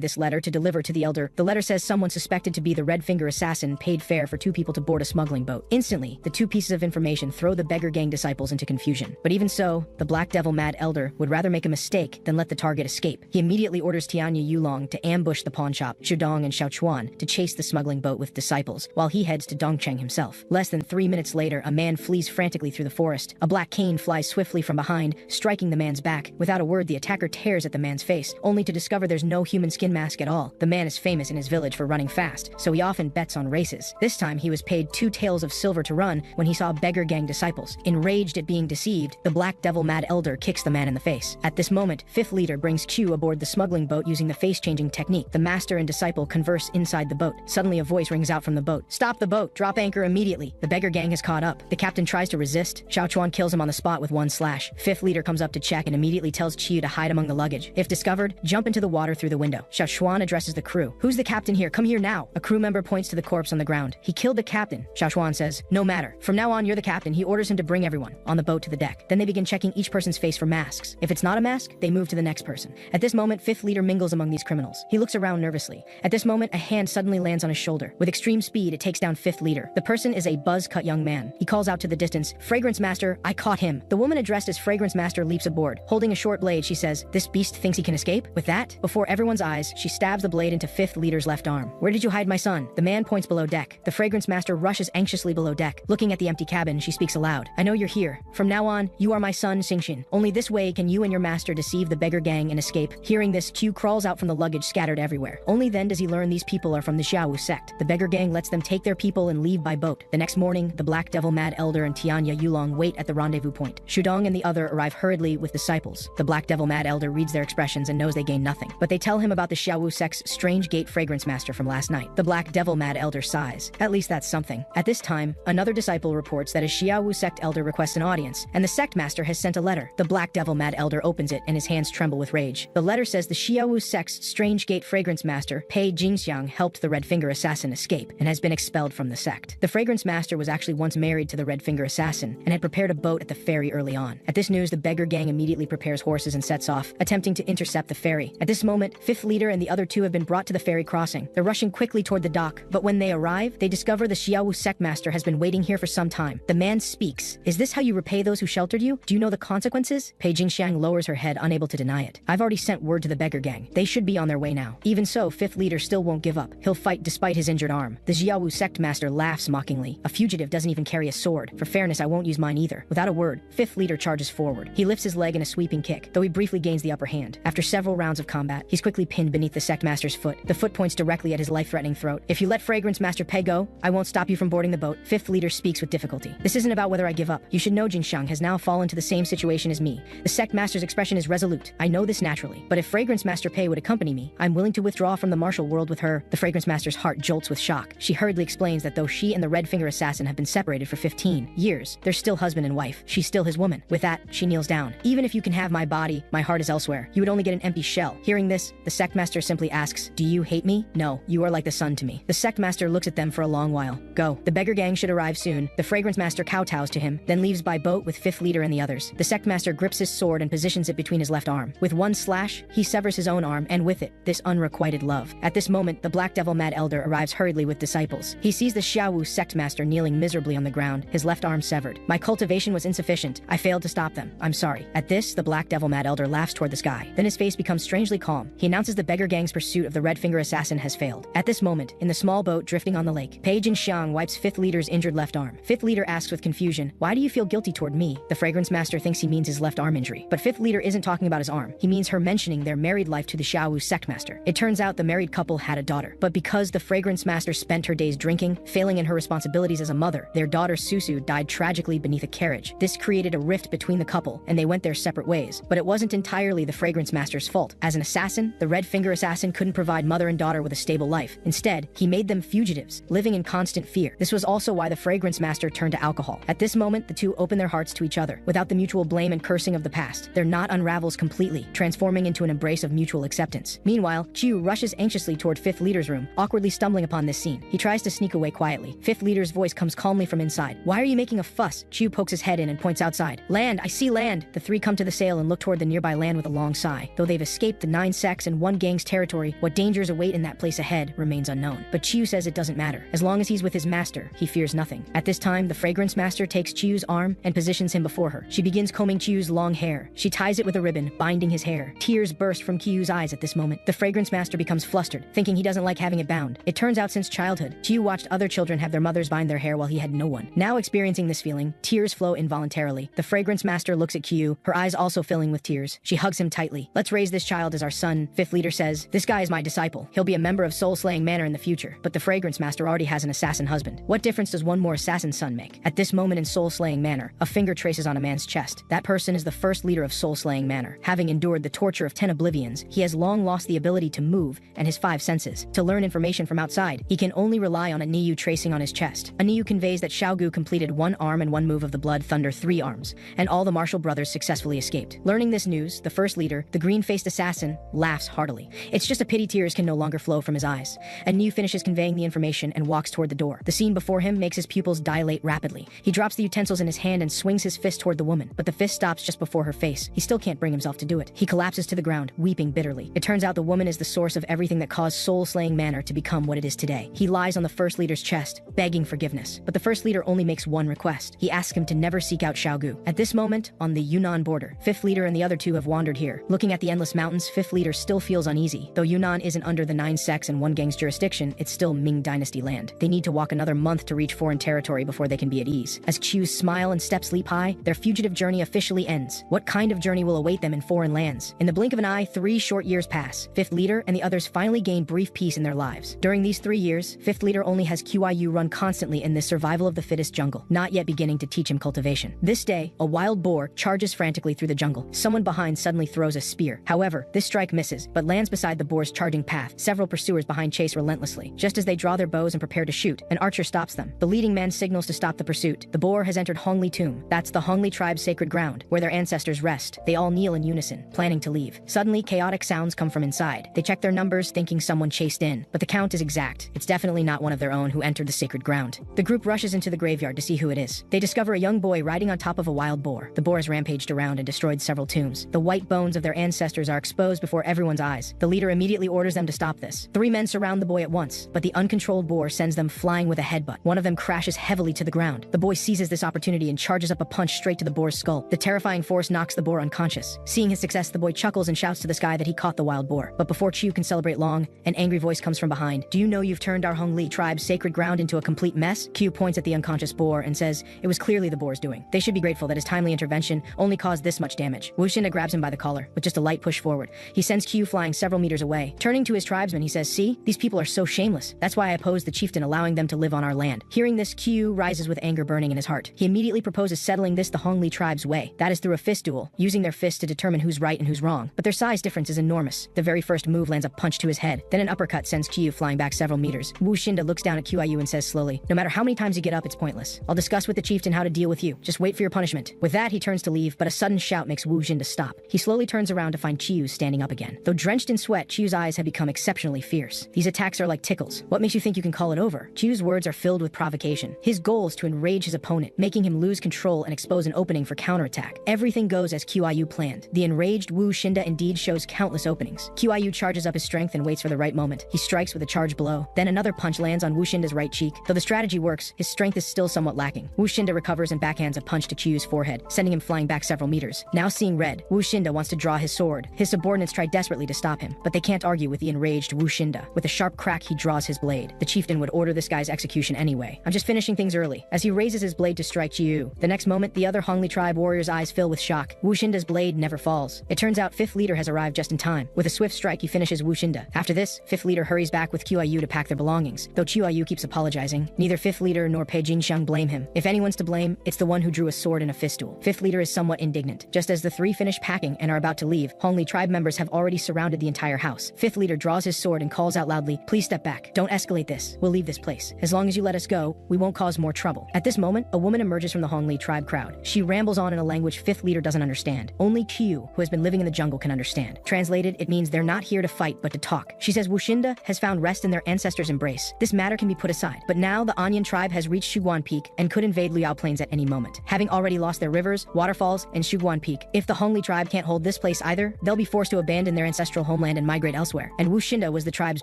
this letter to deliver to the elder. The letter says someone suspected to be the red finger assassin paid fare for 2 people to board a smuggling boat. Instantly, the 2 pieces of information throw the beggar gang disciples into confusion. But even so, the Black Devil Mad Elder would rather make a mistake than let the target escape. He immediately orders Tianya Yulong to ambush the pawn shop, Shudong and Xiaochuan to chase the smuggling boat with disciples, while he heads to Dongcheng himself. Less than 3 minutes later, a man flees frantically through the forest. A black cane flies swiftly from behind, striking the man's back. Without a word, the attacker tears at the man's face, only to discover there's no human skin mask at all. The man is famous in his village for running fast, so he often bets on races. This time, he was paid 2 taels of silver to run when he saw beggar gang disciples. Enraged at being deceived, the Black Devil Mad Elder kicks the man in the face. At this moment, 5th leader brings Q aboard the smuggling boat using the face-changing technique. The master and disciple converse inside the boat. Suddenly, a voice rings out from the boat. "Stop the boat! Drop anchor immediately!" The beggar gang has caught up. The captain tries to resist. Xiaochuan kills him on the spot with 1 slash. 5th leader comes up to check and immediately tells Qiu to hide among the luggage. If discovered, jump into the water through the window. Xiaochuan addresses the crew. "Who's the captain here? Come here now!" A crew member points to the corpse on the ground. "He killed the captain." Xiaochuan says, "No matter. From now on, you're the captain." He orders him to bring everyone on the boat to the deck. Then they begin checking each person's face for masks. If it's not a mask, they move to the next person. At this moment, 5th leader mingles among these criminals. He looks around nervously. At this moment, a hand suddenly lands on his shoulder. With extreme speed, it takes down 5th leader. The person is a buzz-cut young man. He calls out to the distance, "Fragrance Master, I caught him." The woman addressed as Fragrance Master leaps aboard. Holding a short blade, she says, "This beast thinks he can escape?" With that, before everyone's eyes, she stabs the blade into 5th leader's left arm. "Where did you hide my son?" The man points below deck. The Fragrance Master rushes anxiously below deck. Looking at the empty cabin, she speaks aloud. "I know you're here. From now on, you are my son, Xingxin. Only this way can you and your master deceive the beggar gang and escape." Hearing this, Q crawls out from the luggage scattered everywhere. Only then does he learn these people are from the Xiaowu sect. The beggar gang lets them take their people and leave by boat. The next morning, the Black Devil Mad Elder and Tianya Yulong wait at the rendezvous point. Shudong and the other arrive hurriedly with disciples. The Black Devil Mad Elder reads their expressions and knows they gain nothing. But they tell him about the Xiaowu sect's strange gate fragrance master from last night. The Black Devil Mad Elder sighs. At least that's something. At this time, another disciple reports that a Xiaowu sect elder requests an audience, and the sect master has sent a letter. The Black Devil Mad Elder opens it and his hands tremble with rage. The letter says the Xiaowu sect's strange gate fragrance master, Pei Jingxiang, helped the Red Finger Assassin escape and has been expelled from the sect. The fragrance master was actually once married to the Red Finger Assassin and had prepared a boat at the ferry early on. At this news, the beggar gang immediately prepares horses and sets off, attempting to intercept the ferry. At this moment, 5th leader and the other 2 have been brought to the ferry crossing. They're rushing quickly toward the dock, but when they arrive, they discover the Xiaowu sect master has been waiting here for some time. The man speaks. "Is this how you repay those who sheltered you? Do you know the consequences?" Pei Jingxiang lowers her head, unable to deny it. "I've already sent word to the beggar gang. They should be on their way now." Even so, 5th leader still won't give up. He'll fight despite his injured arm. The Xiaowu sect master laughs mockingly. "A fugitive doesn't even carry a sword. For fairness, I won't use mine either." Without a word, 5th leader charges forward. He lifts his leg in a sweeping kick, though he briefly gains the upper hand. After several rounds of combat, he's quickly pinned beneath the sect master's foot. The foot points directly at his life-threatening throat. "If you let Fragrance Master Pei go, I won't stop you from boarding the boat." 5th leader speaks with difficulty. "This isn't about whether I give up. You should know Jingxiang has now fallen to the same situation as me." The sect master's expression is resolute. "I know this naturally, but if Fragrance Master Pei would accompany me, I'm willing to withdraw from the martial world with her." The Fragrance Master's heart jolts with shock. She hurriedly explains that though she and the Red Finger Assassin have been separated for 15 years, they're still husband and wife. She's still his woman. With that, she kneels down. "Even if you can have my body, my heart is elsewhere. You would only get an empty shell." Hearing this, the sect master simply asks, "Do you hate me?" "No, you are like the sun to me." The sect master looks at them for a long while. "Go." The beggar gang should arrive soon. The Fragrance Master kowtows to him, then leaves by boat with 5th leader and the others. The sect master grips his sword and positions it between his left arm. With 1 slash, he severs his own arm, and with it, this unrequited love. At this moment, the Black Devil Mad Elder arrives hurriedly with disciples. He sees the Xiaowu sect master kneeling miserably on the ground, his left arm severed. "My cultivation was insufficient. I failed to stop them. I'm sorry." At this, the Black Devil Mad Elder laughs toward the sky. Then his face becomes strangely calm. He announces the beggar gang's pursuit of the Red Finger Assassin has failed. At this moment, in the small boat drifting on the lake, Pei Jingxiang wipes 5th leader's injured left arm. 5th leader asks with confusion, "Why do you feel guilty toward me?" The Fragrance Master thinks he means his left arm injury. But 5th leader isn't talking about his arm. He means her mentioning their married life to the Xiaowu sect master. It turns out the married couple had a daughter. But because the Fragrance Master spent her days drinking, failing in her responsibilities as a mother, their daughter Susu died tragically beneath a carriage. This created a rift between the couple, and they went their separate ways. But it wasn't entirely the Fragrance Master's fault. As an assassin, the Red Finger Assassin couldn't provide mother and daughter with a stable life. Instead, he made them fugitives, living in constant fear. This was also why the Fragrance Master turned to alcohol. At this moment, the two open their hearts to each other. Without the mutual blame and cursing of the past, their knot unravels completely, transforming into an embrace of mutual acceptance. Meanwhile, Qiu rushes anxiously toward 5th leader's room, awkwardly stumbling upon this scene. He tries to sneak away quietly. 5th leader's voice comes calmly from inside. "Why are you making a fuss?" Qiu pokes pokes his head in and points outside. Land, I see land! The three come to the sail and look toward the nearby land with a long sigh. Though they've escaped the 9 sects and 1 gang's territory, what dangers await in that place ahead remains unknown. But Chiyu says it doesn't matter. As long as he's with his master, he fears nothing. At this time, the fragrance master takes Chiyu's arm and positions him before her. She begins combing Chiyu's long hair. She ties it with a ribbon, binding his hair. Tears burst from Chiyu's eyes at this moment. The fragrance master becomes flustered, thinking he doesn't like having it bound. It turns out since childhood, Chiyu watched other children have their mothers bind their hair while he had no one. Now experiencing this feeling, tears flow involuntarily. The fragrance master looks at Chiyu, her eyes also filling with tears. She hugs him tightly. Let's raise this child as our son, 5th leader says. This guy is my disciple. He'll be a member of Soul-Slaying Manor in the future. But the fragrance master already has an assassin husband. What difference does one more assassin son make? At this moment in Soul-Slaying Manor, a finger traces on a man's chest. That person is the 1st leader of Soul-Slaying Manor. Having endured the torture of 10 oblivions, he has long lost the ability to move and his 5 senses. To learn information from outside, he can only rely on a Niyu tracing on his chest. A Niyu conveys that Xiaogu completed 1 arm and 1 move of the Blood Thunder 3 arms, and all the Martial brothers successfully escaped. Learning this news, the 1st leader, the green-faced assassin, laughs heartily. It's just a pity tears can no longer flow from his eyes. A Niyu finishes conveying the information and walks toward the door. The scene before him makes his pupils dilate rapidly. He drops the utensils in his hand and swings his fist toward the woman, but the fist stops just before her face. He still can't bring himself to do it. He collapses to the ground, weeping bitterly. It turns out the woman is the source of everything that caused Soul-Slaying Manor to become what it is today. He lies on the 1st leader's chest, begging forgiveness. But the 1st leader only makes one request. He asks him to never seek out Xiaogu. At this moment, on the Yunnan border, 5th leader and the other 2 have wandered here. Looking at the endless mountains, 5th leader still feels uneasy. Though Yunnan isn't under the 9 sects and 1 gang's jurisdiction, it's still Ming Dynasty land. They need to walk another month to reach foreign territory before they can be at ease. As Chiyu's smile and steps leap high, their fugitive journey officially ends. What kind of journey will await them in foreign lands? In the blink of an eye, 3 short years pass. 5th leader and the others finally gain brief peace in their lives. During these 3 years, 5th leader only has QIU run constantly in this survival of the fittest jungle, not yet beginning to teach him cultivation. This day, a wild boar charges frantically through the jungle. Someone behind suddenly throws a spear. However, this strike misses, but lands beside the boar's charging path. Several pursuers behind chase relentlessly. Just as they draw their bows and prepare to shoot, an archer stops them. The leading man signals to stop the pursuit. The boar has entered Hongli Tomb. That's the Hongli tribe's sacred ground, where their ancestors rest. They all kneel in unison, planning to leave. Suddenly, chaotic sounds come from inside. They check their numbers, thinking someone chased in, but the count is exact. It's definitely not one of their own who entered the sacred ground. The group rushes into the graveyard to see who it is. They discover a young boy riding on top of a wild boar. The boar has rampaged around and destroyed several tombs. The white bones of their ancestors are exposed before everyone's eyes. The leader immediately orders them to stop this. 3 men surround the boy at once, but the uncontrolled boar sends them flying with a headbutt. One of them crashes heavily to the ground. The boy seizes this opportunity and charges up a punch straight to the boar's skull. The terrifying force knocks the boar unconscious. Seeing his success, the boy chuckles and shouts to the sky that he caught the wild boar. But before Chiyu can celebrate long, an angry voice comes from behind. Do you know you've turned our Hongli tribe's sacred ground into a complete mess? Q points at the unconscious boar and says it was clearly the boar's doing. They should be grateful that his timely intervention only caused this much damage. Wushinda grabs him by the collar with just a light push forward. He sends Q flying several meters away. Turning to his tribesmen, he says, see, these people are so shameless. That's why I opposed the chieftain allowing them to live on our land. Hearing this, Q rises with anger burning in his heart. He immediately proposes settling this the Hongli tribe's way. That is through a fist duel, using their fists to determine who's right and who's wrong. But their size difference is enormous. The very first move lands a punch to his head. Then an uppercut sends Q flying back several meters. Wushinda looks down at QIU and says slowly, no matter how many times you get up, it's pointless. I'll discuss with the chieftain how to deal with you. Just wait for your punishment. With that, he turns to leave, but a sudden shout makes Wushinda stop. He slowly turns around to find Chiyu standing up again. Though drenched in sweat, Chiyu's eyes have become exceptionally fierce. These attacks are like tickles. What makes you think you can call it over? Chiyu's words are filled with provocation. His goal is to enrage his opponent, making him lose control and expose an opening for counterattack. Everything goes as QIU planned. The enraged Wushinda indeed shows countless openings. QIU charges up his strength and waits for the right moment. He strikes with a charge blow. Then another punch lands on Wushinda's right cheek. Though the strategy works, his strength is still somewhat lacking. Wushinda recovers and backhands a punch to Chiyu's forehead, sending him flying back several meters. Now seeing red, Wushinda wants to draw his sword. His subordinates try desperately to stop him, but they can't argue with the enraged Wushinda. With a sharp crack, he draws his blade. The chieftain would order this guy's execution anyway. I'm just finishing things early. As he raises his blade to strike Chiyu, the next moment, the other Hongli tribe warrior's eyes fill with shock. Wushinda's blade never falls. It turns out 5th leader has arrived just in time. With a swift strike, he finishes Wushinda. After this, 5th leader hurries back with QIU to pack their belongings. Though QIU keeps apologizing, neither 5th leader nor Pei Jingxiang blame him. If anyone's to blame, it's the one who drew a sword in a fist duel. 5th leader is somewhat indignant. Just as the 3 finish packing and are about to leave, Hongli tribe members have already surrounded the entire house. 5th leader draws his sword and calls out loudly, please step back. Don't escalate this. We'll leave this place. As long as you let us go, we won't cause more trouble. At this moment, a woman emerges from the Hongli tribe crowd. She rambles on in a language 5th leader doesn't understand. Only Qiu, who has been living in the jungle, can understand. Translated, it means they're not here to fight, but to talk. She says Wushinda has found rest in their ancestors' embrace. This matter can be put aside. But now the Anyan tribe has reached Shuguan Peak and could invade Liao Plains at any any moment, having already lost their rivers, waterfalls, and Shuguan Peak. If the Hongli tribe can't hold this place either, they'll be forced to abandon their ancestral homeland and migrate elsewhere. And Wu Xinda was the tribe's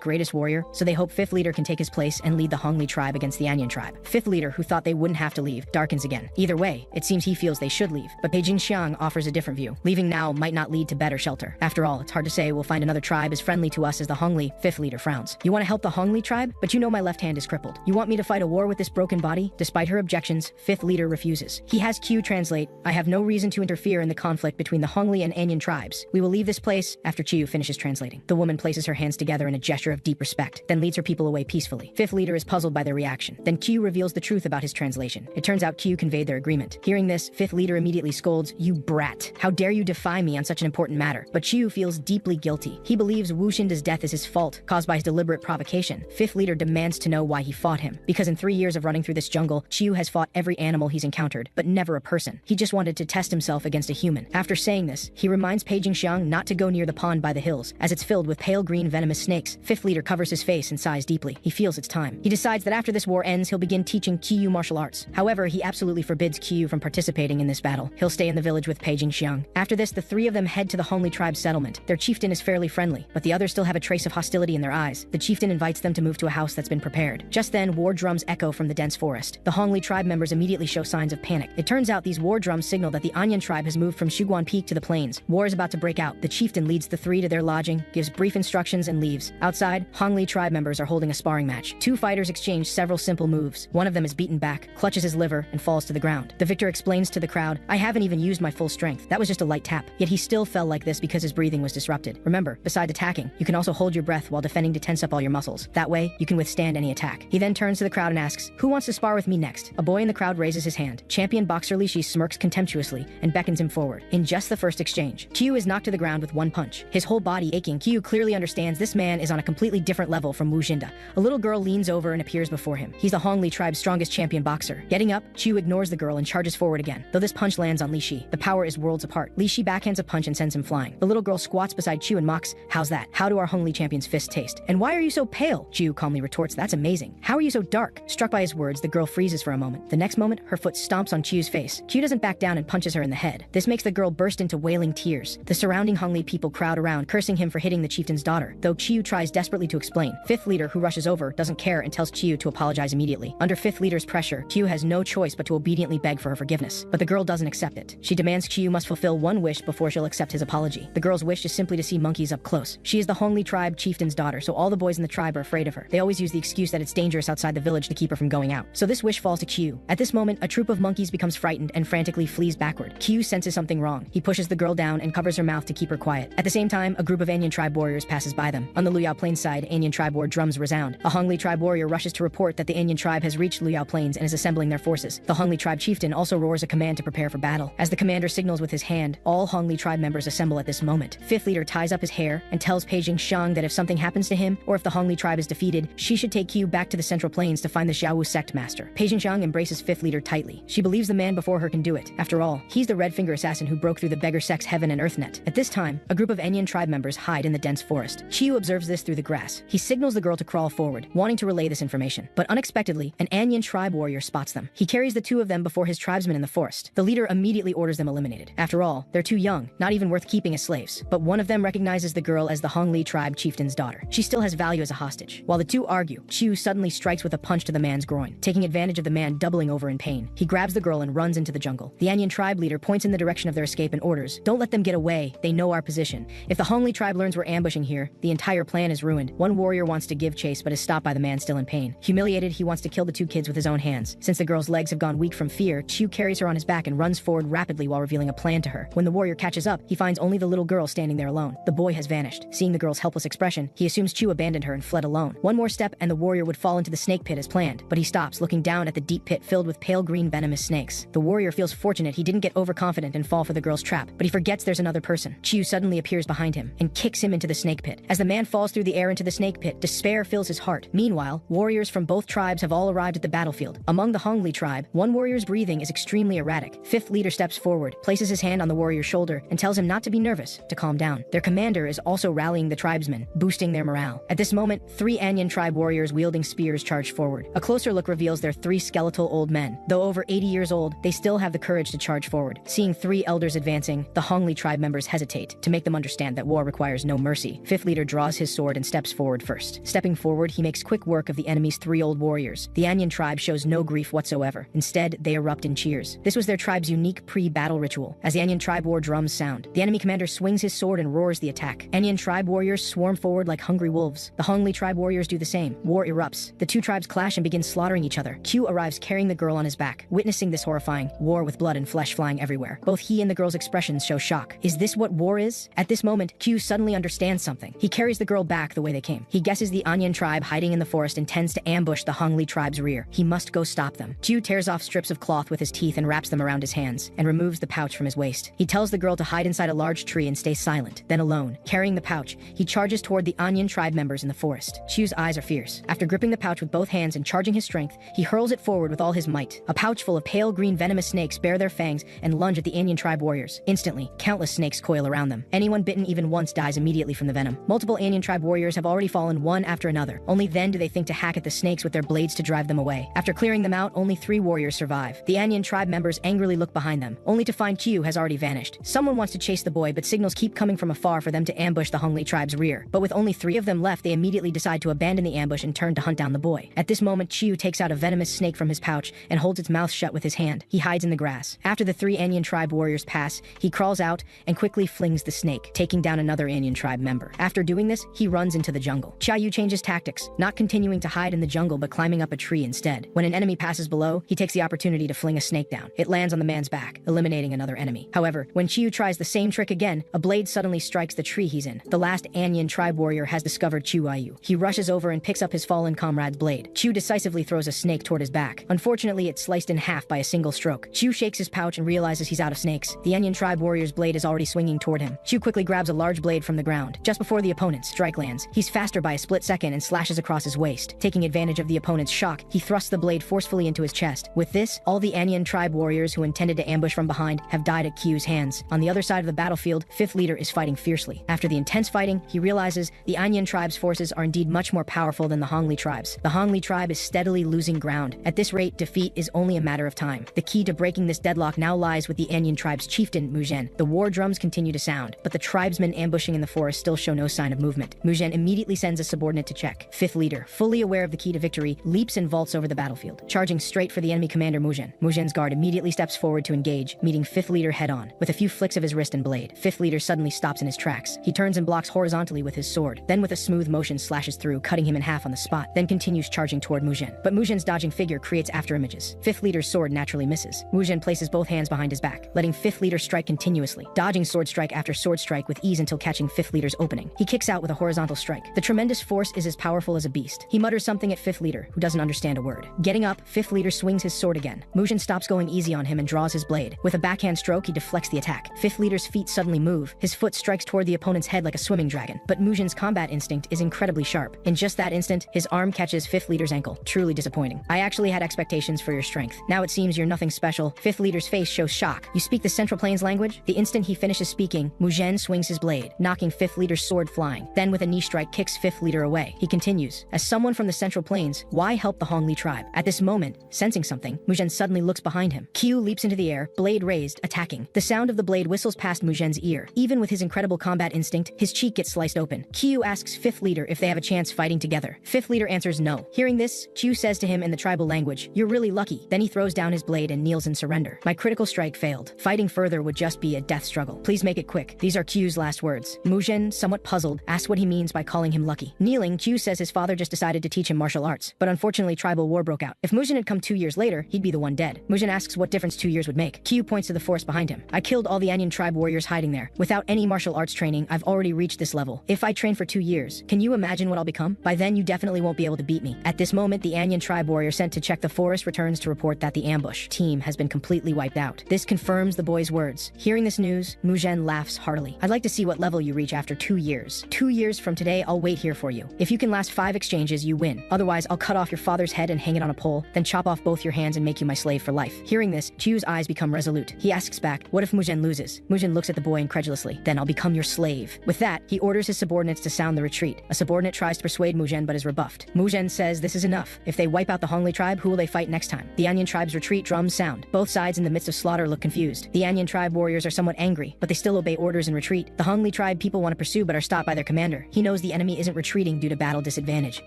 greatest warrior, so they hope 5th leader can take his place and lead the Hongli tribe against the Anyan tribe. 5th leader, who thought they wouldn't have to leave, darkens again. Either way, it seems he feels they should leave, but Beijing Xiang offers a different view. Leaving now might not lead to better shelter. After all, it's hard to say we'll find another tribe as friendly to us as the Hongli. 5th leader frowns. You want to help the Hongli tribe? But you know my left hand is crippled. You want me to fight a war with this broken body? Despite her objections, 5th leader refuses. He has Q translate, I have no reason to interfere in the conflict between the Hongli and Anyan tribes. We will leave this place after Qiu finishes translating. The woman places her hands together in a gesture of deep respect, then leads her people away peacefully. 5th leader is puzzled by their reaction. Then Qiu reveals the truth about his translation. It turns out Qiu conveyed their agreement. Hearing this, 5th leader immediately scolds, you brat. How dare you defy me on such an important matter? But Qiu feels deeply guilty. He believes Wu Xinda's death is his fault, caused by his deliberate provocation. 5th leader demands to know why he fought him. Because in 3 years of running through this jungle, Qiu has fought every animal he's encountered, but never a person. He just wanted to test himself against a human. After saying this, he reminds Beijing Xiang not to go near the pond by the hills, as it's filled with pale green venomous snakes. 5th leader covers his face and sighs deeply. He feels it's time. He decides that after this war ends, he'll begin teaching Qiu martial arts. However, he absolutely forbids Qiu from participating in this battle. He'll stay in the village with Beijing Xiang. After this, the 3 of them head to the Hongli tribe settlement. Their chieftain is fairly friendly, but the others still have a trace of hostility in their eyes. The chieftain invites them to move to a house that's been prepared. Just then, war drums echo from the dense forest. The Hongli tribe members immediately show signs of panic. It turns out these war drums signal that the Anyan tribe has moved from Shuguan Peak to the plains. War is about to break out. The chieftain leads the 3 to their lodging, gives brief instructions, and leaves. Outside, Hongli tribe members are holding a sparring match. 2 fighters exchange several simple moves. One of them is beaten back, clutches his liver, and falls to the ground. The victor explains to the crowd, I haven't even used my full strength. That was just a light tap. Yet he still fell like this because his breathing was disrupted. Remember, besides attacking, you can also hold your breath while defending to tense up all your muscles. That way, you can withstand any attack. He then turns to the crowd and asks, who wants to spar with me next? A boy in the crowd raises his hand. Champion boxer Li Shi smirks contemptuously and beckons him forward. In just the first exchange, Qiu is knocked to the ground with one punch. His whole body aching, Qiu clearly understands this man is on a completely different level from Wu Xinda. A little girl leans over and appears before him. He's the Hongli tribe's strongest champion boxer. Getting up, Qiu ignores the girl and charges forward again. Though this punch lands on Li Shi, the power is worlds apart. Li Shi backhands a punch and sends him flying. The little girl squats beside Qiu and mocks, how's that? How do our Hongli champion's fists taste? And why are you so pale? Qiu calmly retorts, that's amazing. How are you so dark? Struck by his words, the girl freezes for a moment. The next moment, her foot stomps on Qiu's face. Qiu doesn't back down and punches her in the head. This makes the girl burst into wailing tears. The surrounding Hongli people crowd around, cursing him for hitting the chieftain's daughter, though Qiu tries desperately to explain. 5th leader, who rushes over, doesn't care and tells Qiu to apologize immediately. Under 5th leader's pressure, Qiu has no choice but to obediently beg for her forgiveness. But the girl doesn't accept it. She demands Qiu must fulfill one wish before she'll accept his apology. The girl's wish is simply to see monkeys up close. She is the Hongli tribe chieftain's daughter, so all the boys in the tribe are afraid of her. They always use the excuse that it's dangerous outside the village to keep her from going out. So this wish falls to Qiu. At this moment, a troop of monkeys becomes frightened and frantically flees backward. Qiu senses something wrong. He pushes the girl down and covers her mouth to keep her quiet. At the same time, a group of Anyan tribe warriors passes by them. On the Luyao Plains side, Anyan tribe war drums resound. A Hongli tribe warrior rushes to report that the Anyan tribe has reached Luyao Plains and is assembling their forces. The Hongli tribe chieftain also roars a command to prepare for battle. As the commander signals with his hand, all Hongli tribe members assemble at this moment. 5th leader ties up his hair and tells Beijing Xiang that if something happens to him, or if the Hongli tribe is defeated, she should take Qiu back to the Central Plains to find the Xiaowu sect master. Beijing Xiang embraces 5th leader tightly. She believes the man before her can do it. After all, he's the red finger assassin who broke through the beggar sect's heaven and earth net. At this time, a group of Anyan tribe members hide in the dense forest. Qiu observes this through the grass. He signals the girl to crawl forward, wanting to relay this information. But unexpectedly, an Anyan tribe warrior spots them. He carries the 2 of them before his tribesmen in the forest. The leader immediately orders them eliminated. After all, they're too young, not even worth keeping as slaves. But one of them recognizes the girl as the Hongli tribe chieftain's daughter. She still has value as a hostage. While the 2 argue, Qiu suddenly strikes with a punch to the man's groin, taking advantage of the man doubling over in pain. He grabs the girl and runs into the jungle. The Anyan tribe leader points in the direction of their escape and orders, don't let them get away, they know our position. If the Hongli tribe learns we're ambushing here, the entire plan is ruined. One warrior wants to give chase but is stopped by the man still in pain. Humiliated, he wants to kill the 2 kids with his own hands. Since the girl's legs have gone weak from fear, Qiu carries her on his back and runs forward rapidly while revealing a plan to her. When the warrior catches up, he finds only the little girl standing there alone. The boy has vanished. Seeing the girl's helpless expression, he assumes Qiu abandoned her and fled alone. One more step and the warrior would fall into the snake pit as planned, but he stops, looking down at the deep pit filled with pale green venomous snakes. The warrior feels fortunate he didn't get overconfident and fall for the girl's trap, but he forgets there's another person. Qiu suddenly appears behind him and kicks him into the snake pit. As the man falls through the air into the snake pit, despair fills his heart. Meanwhile, warriors from both tribes have all arrived at the battlefield. Among the Hongli tribe, one warrior's breathing is extremely erratic. 5th leader steps forward, places his hand on the warrior's shoulder, and tells him not to be nervous, to calm down. Their commander is also rallying the tribesmen, boosting their morale. At this moment, 3 Anyan tribe warriors wielding spears charge forward. A closer look reveals they're 3 skeletal old men. Though over over 80 years old, they still have the courage to charge forward. Seeing 3 elders advancing, the Hongli tribe members hesitate. To make them understand that war requires no mercy, 5th leader draws his sword and steps forward first. Stepping forward, he makes quick work of the enemy's 3 old warriors. The Anyan tribe shows no grief whatsoever. Instead, they erupt in cheers. This was their tribe's unique pre-battle ritual. As the Anyan tribe war drums sound, the enemy commander swings his sword and roars the attack. Anyan tribe warriors swarm forward like hungry wolves. The Hongli tribe warriors do the same. War erupts. The 2 tribes clash and begin slaughtering each other. Q arrives carrying the girl on his back. Witnessing this horrifying war with blood and flesh flying everywhere, both he and the girl's expressions show shock. Is this what war is? At this moment, Q suddenly understands something. He carries the girl back the way they came. He guesses the Anyan tribe hiding in the forest intends to ambush the Hongli tribe's rear. He must go stop them. Q tears off strips of cloth with his teeth and wraps them around his hands, and removes the pouch from his waist. He tells the girl to hide inside a large tree and stay silent. Then alone, carrying the pouch, he charges toward the Anyan tribe members in the forest. Q's eyes are fierce. After gripping the pouch with both hands and charging his strength, he hurls it forward with all his might. A pouch full of pale green venomous snakes bare their fangs and lunge at the Anyan tribe warriors. Instantly, countless snakes coil around them. Anyone bitten even once dies immediately from the venom. Multiple Anyan tribe warriors have already fallen one after another. Only then do they think to hack at the snakes with their blades to drive them away. After clearing them out, only 3 warriors survive. The Anyan tribe members angrily look behind them, only to find Q has already vanished. Someone wants to chase the boy, but signals keep coming from afar for them to ambush the Hongli tribe's rear. But with only 3 of them left, they immediately decide to abandon the ambush and turn to hunt down the boy. At this moment, Q takes out a venomous snake from his pouch and holds its mouth shut with his hand. He hides in the grass. After the 3 Anyan tribe warriors pass, he crawls out and quickly flings the snake, taking down another Anyan tribe member. After doing this, he runs into the jungle. Qiaoyu changes tactics, not continuing to hide in the jungle but climbing up a tree instead. When an enemy passes below, he takes the opportunity to fling a snake down. It lands on the man's back, eliminating another enemy. However, when Qiu tries the same trick again, a blade suddenly strikes the tree he's in. The last Anyan tribe warrior has discovered Qiu. He rushes over and picks up his fallen comrade's blade. Qiu decisively throws a snake toward his back. Unfortunately, it's sliced in half by a single stroke. Qiu shakes his pouch and realizes he's out of snakes. The Anyan tribe warrior's blade is already swinging toward him. Qiu quickly grabs a large blade from the ground. Just before the opponent's strike lands, he's faster by a split second and slashes across his waist. Taking advantage of the opponent's shock, he thrusts the blade forcefully into his chest. With this, all the Anyan tribe warriors who intended to ambush from behind have died at Qiu's hands. On the other side of the battlefield, 5th leader is fighting fiercely. After the intense fighting, he realizes the Anyan tribe's forces are indeed much more powerful than the Hongli tribes. The Hongli tribe is steadily losing ground. At this rate, defeat is only a matter of time. The key to breaking this deadlock now lies with the Anyan tribe's chieftain, Muzhen. The war drums continue to sound, but the tribesmen ambushing in the forest still show no sign of movement. Muzhen immediately sends a subordinate to check. 5th leader, fully aware of the key to victory, leaps and vaults over the battlefield, charging straight for the enemy commander Muzhen. Muzhen's guard immediately steps forward to engage, meeting 5th leader head-on. With a few flicks of his wrist and blade, 5th leader suddenly stops in his tracks. He turns and blocks horizontally with his sword, then with a smooth motion slashes through, cutting him in half on the spot, then continues charging toward Muzhen. But Muzhen's dodging figure creates afterimages. 5th leader's sword naturally misses. Muzhen places both hands behind his back, letting 5th leader strike continuously, dodging sword strike after sword strike with ease until catching 5th leader's opening. He kicks out with a horizontal strike. The tremendous force is as powerful as a beast. He mutters something at 5th leader, who doesn't understand a word. Getting up, 5th leader swings his sword again. Muzhen stops going easy on him and draws his blade. With a backhand stroke, he deflects the attack. 5th leader's feet suddenly move. His foot strikes toward the opponent's head like a swimming dragon. But Muzhen's combat instinct is incredibly sharp. In just that instant, his arm catches 5th leader's ankle. Truly disappointing. I actually had expectations for your strength. Now it seems you're nothing special. 5th leader's face shows shock. You speak the Central Plains language? The instant he finishes speaking, Muzhen swings his blade, knocking 5th leader's sword flying. Then with a knee strike kicks 5th leader away. He continues, as someone from the Central Plains, why help the Hongli tribe? At this moment, sensing something, Muzhen suddenly looks behind him. Qiu leaps into the air, blade raised, attacking. The sound of the blade whistles past Muzhen's ear. Even with his incredible combat instinct, his cheek gets sliced open. Qiu asks 5th leader if they have a chance fighting together. 5th leader answers no. Hearing this, Qiu says to him in the tribal language, you're really lucky. Then he throws down his blade and kneels in surrender. My critical strike failed. Fighting further would just be a death struggle. Please make it quick. These are Qiu's last words. Muzhen, somewhat puzzled, asks what he means by calling him lucky. Kneeling, Qiu says his father just decided to teach him martial arts, but unfortunately tribal war broke out. If Muzhen had come 2 years later, he'd be the one dead. Muzhen asks what difference 2 years would make. Qiu points to the forest behind him. I killed all the Anyan tribe warriors hiding there. Without any martial arts training, I've already reached this level. If I train for 2 years, can you imagine what I'll become? By then you definitely won't be able to beat me. At this moment, the Anyan tribe warrior sent to check the forest returns to report that the ambush team has been completely wiped out. This confirms the boy's words. Hearing this news, Muzhen laughs heartily. I'd like to see what level you reach after 2 years. 2 years from today, I'll wait here for you. If you can last 5 exchanges, you win. Otherwise, I'll cut off your father's head and hang it on a pole, then chop off both your hands and make you my slave for life. Hearing this, Qiu's eyes become resolute. He asks back, what if Muzhen loses? Muzhen looks at the boy incredulously. Then I'll become your slave. With that, he orders his subordinates to sound the retreat. A subordinate tries to persuade Muzhen but is rebuffed. Muzhen says this is enough. If they wipe out the Hongli tribe, who will they fight next time? The Anyan Anian tribe's retreat drums sound. Both sides in the midst of slaughter look confused. The Anian tribe warriors are somewhat angry, but they still obey orders and retreat. The Hongli tribe people want to pursue but are stopped by their commander. He knows the enemy isn't retreating due to battle disadvantage.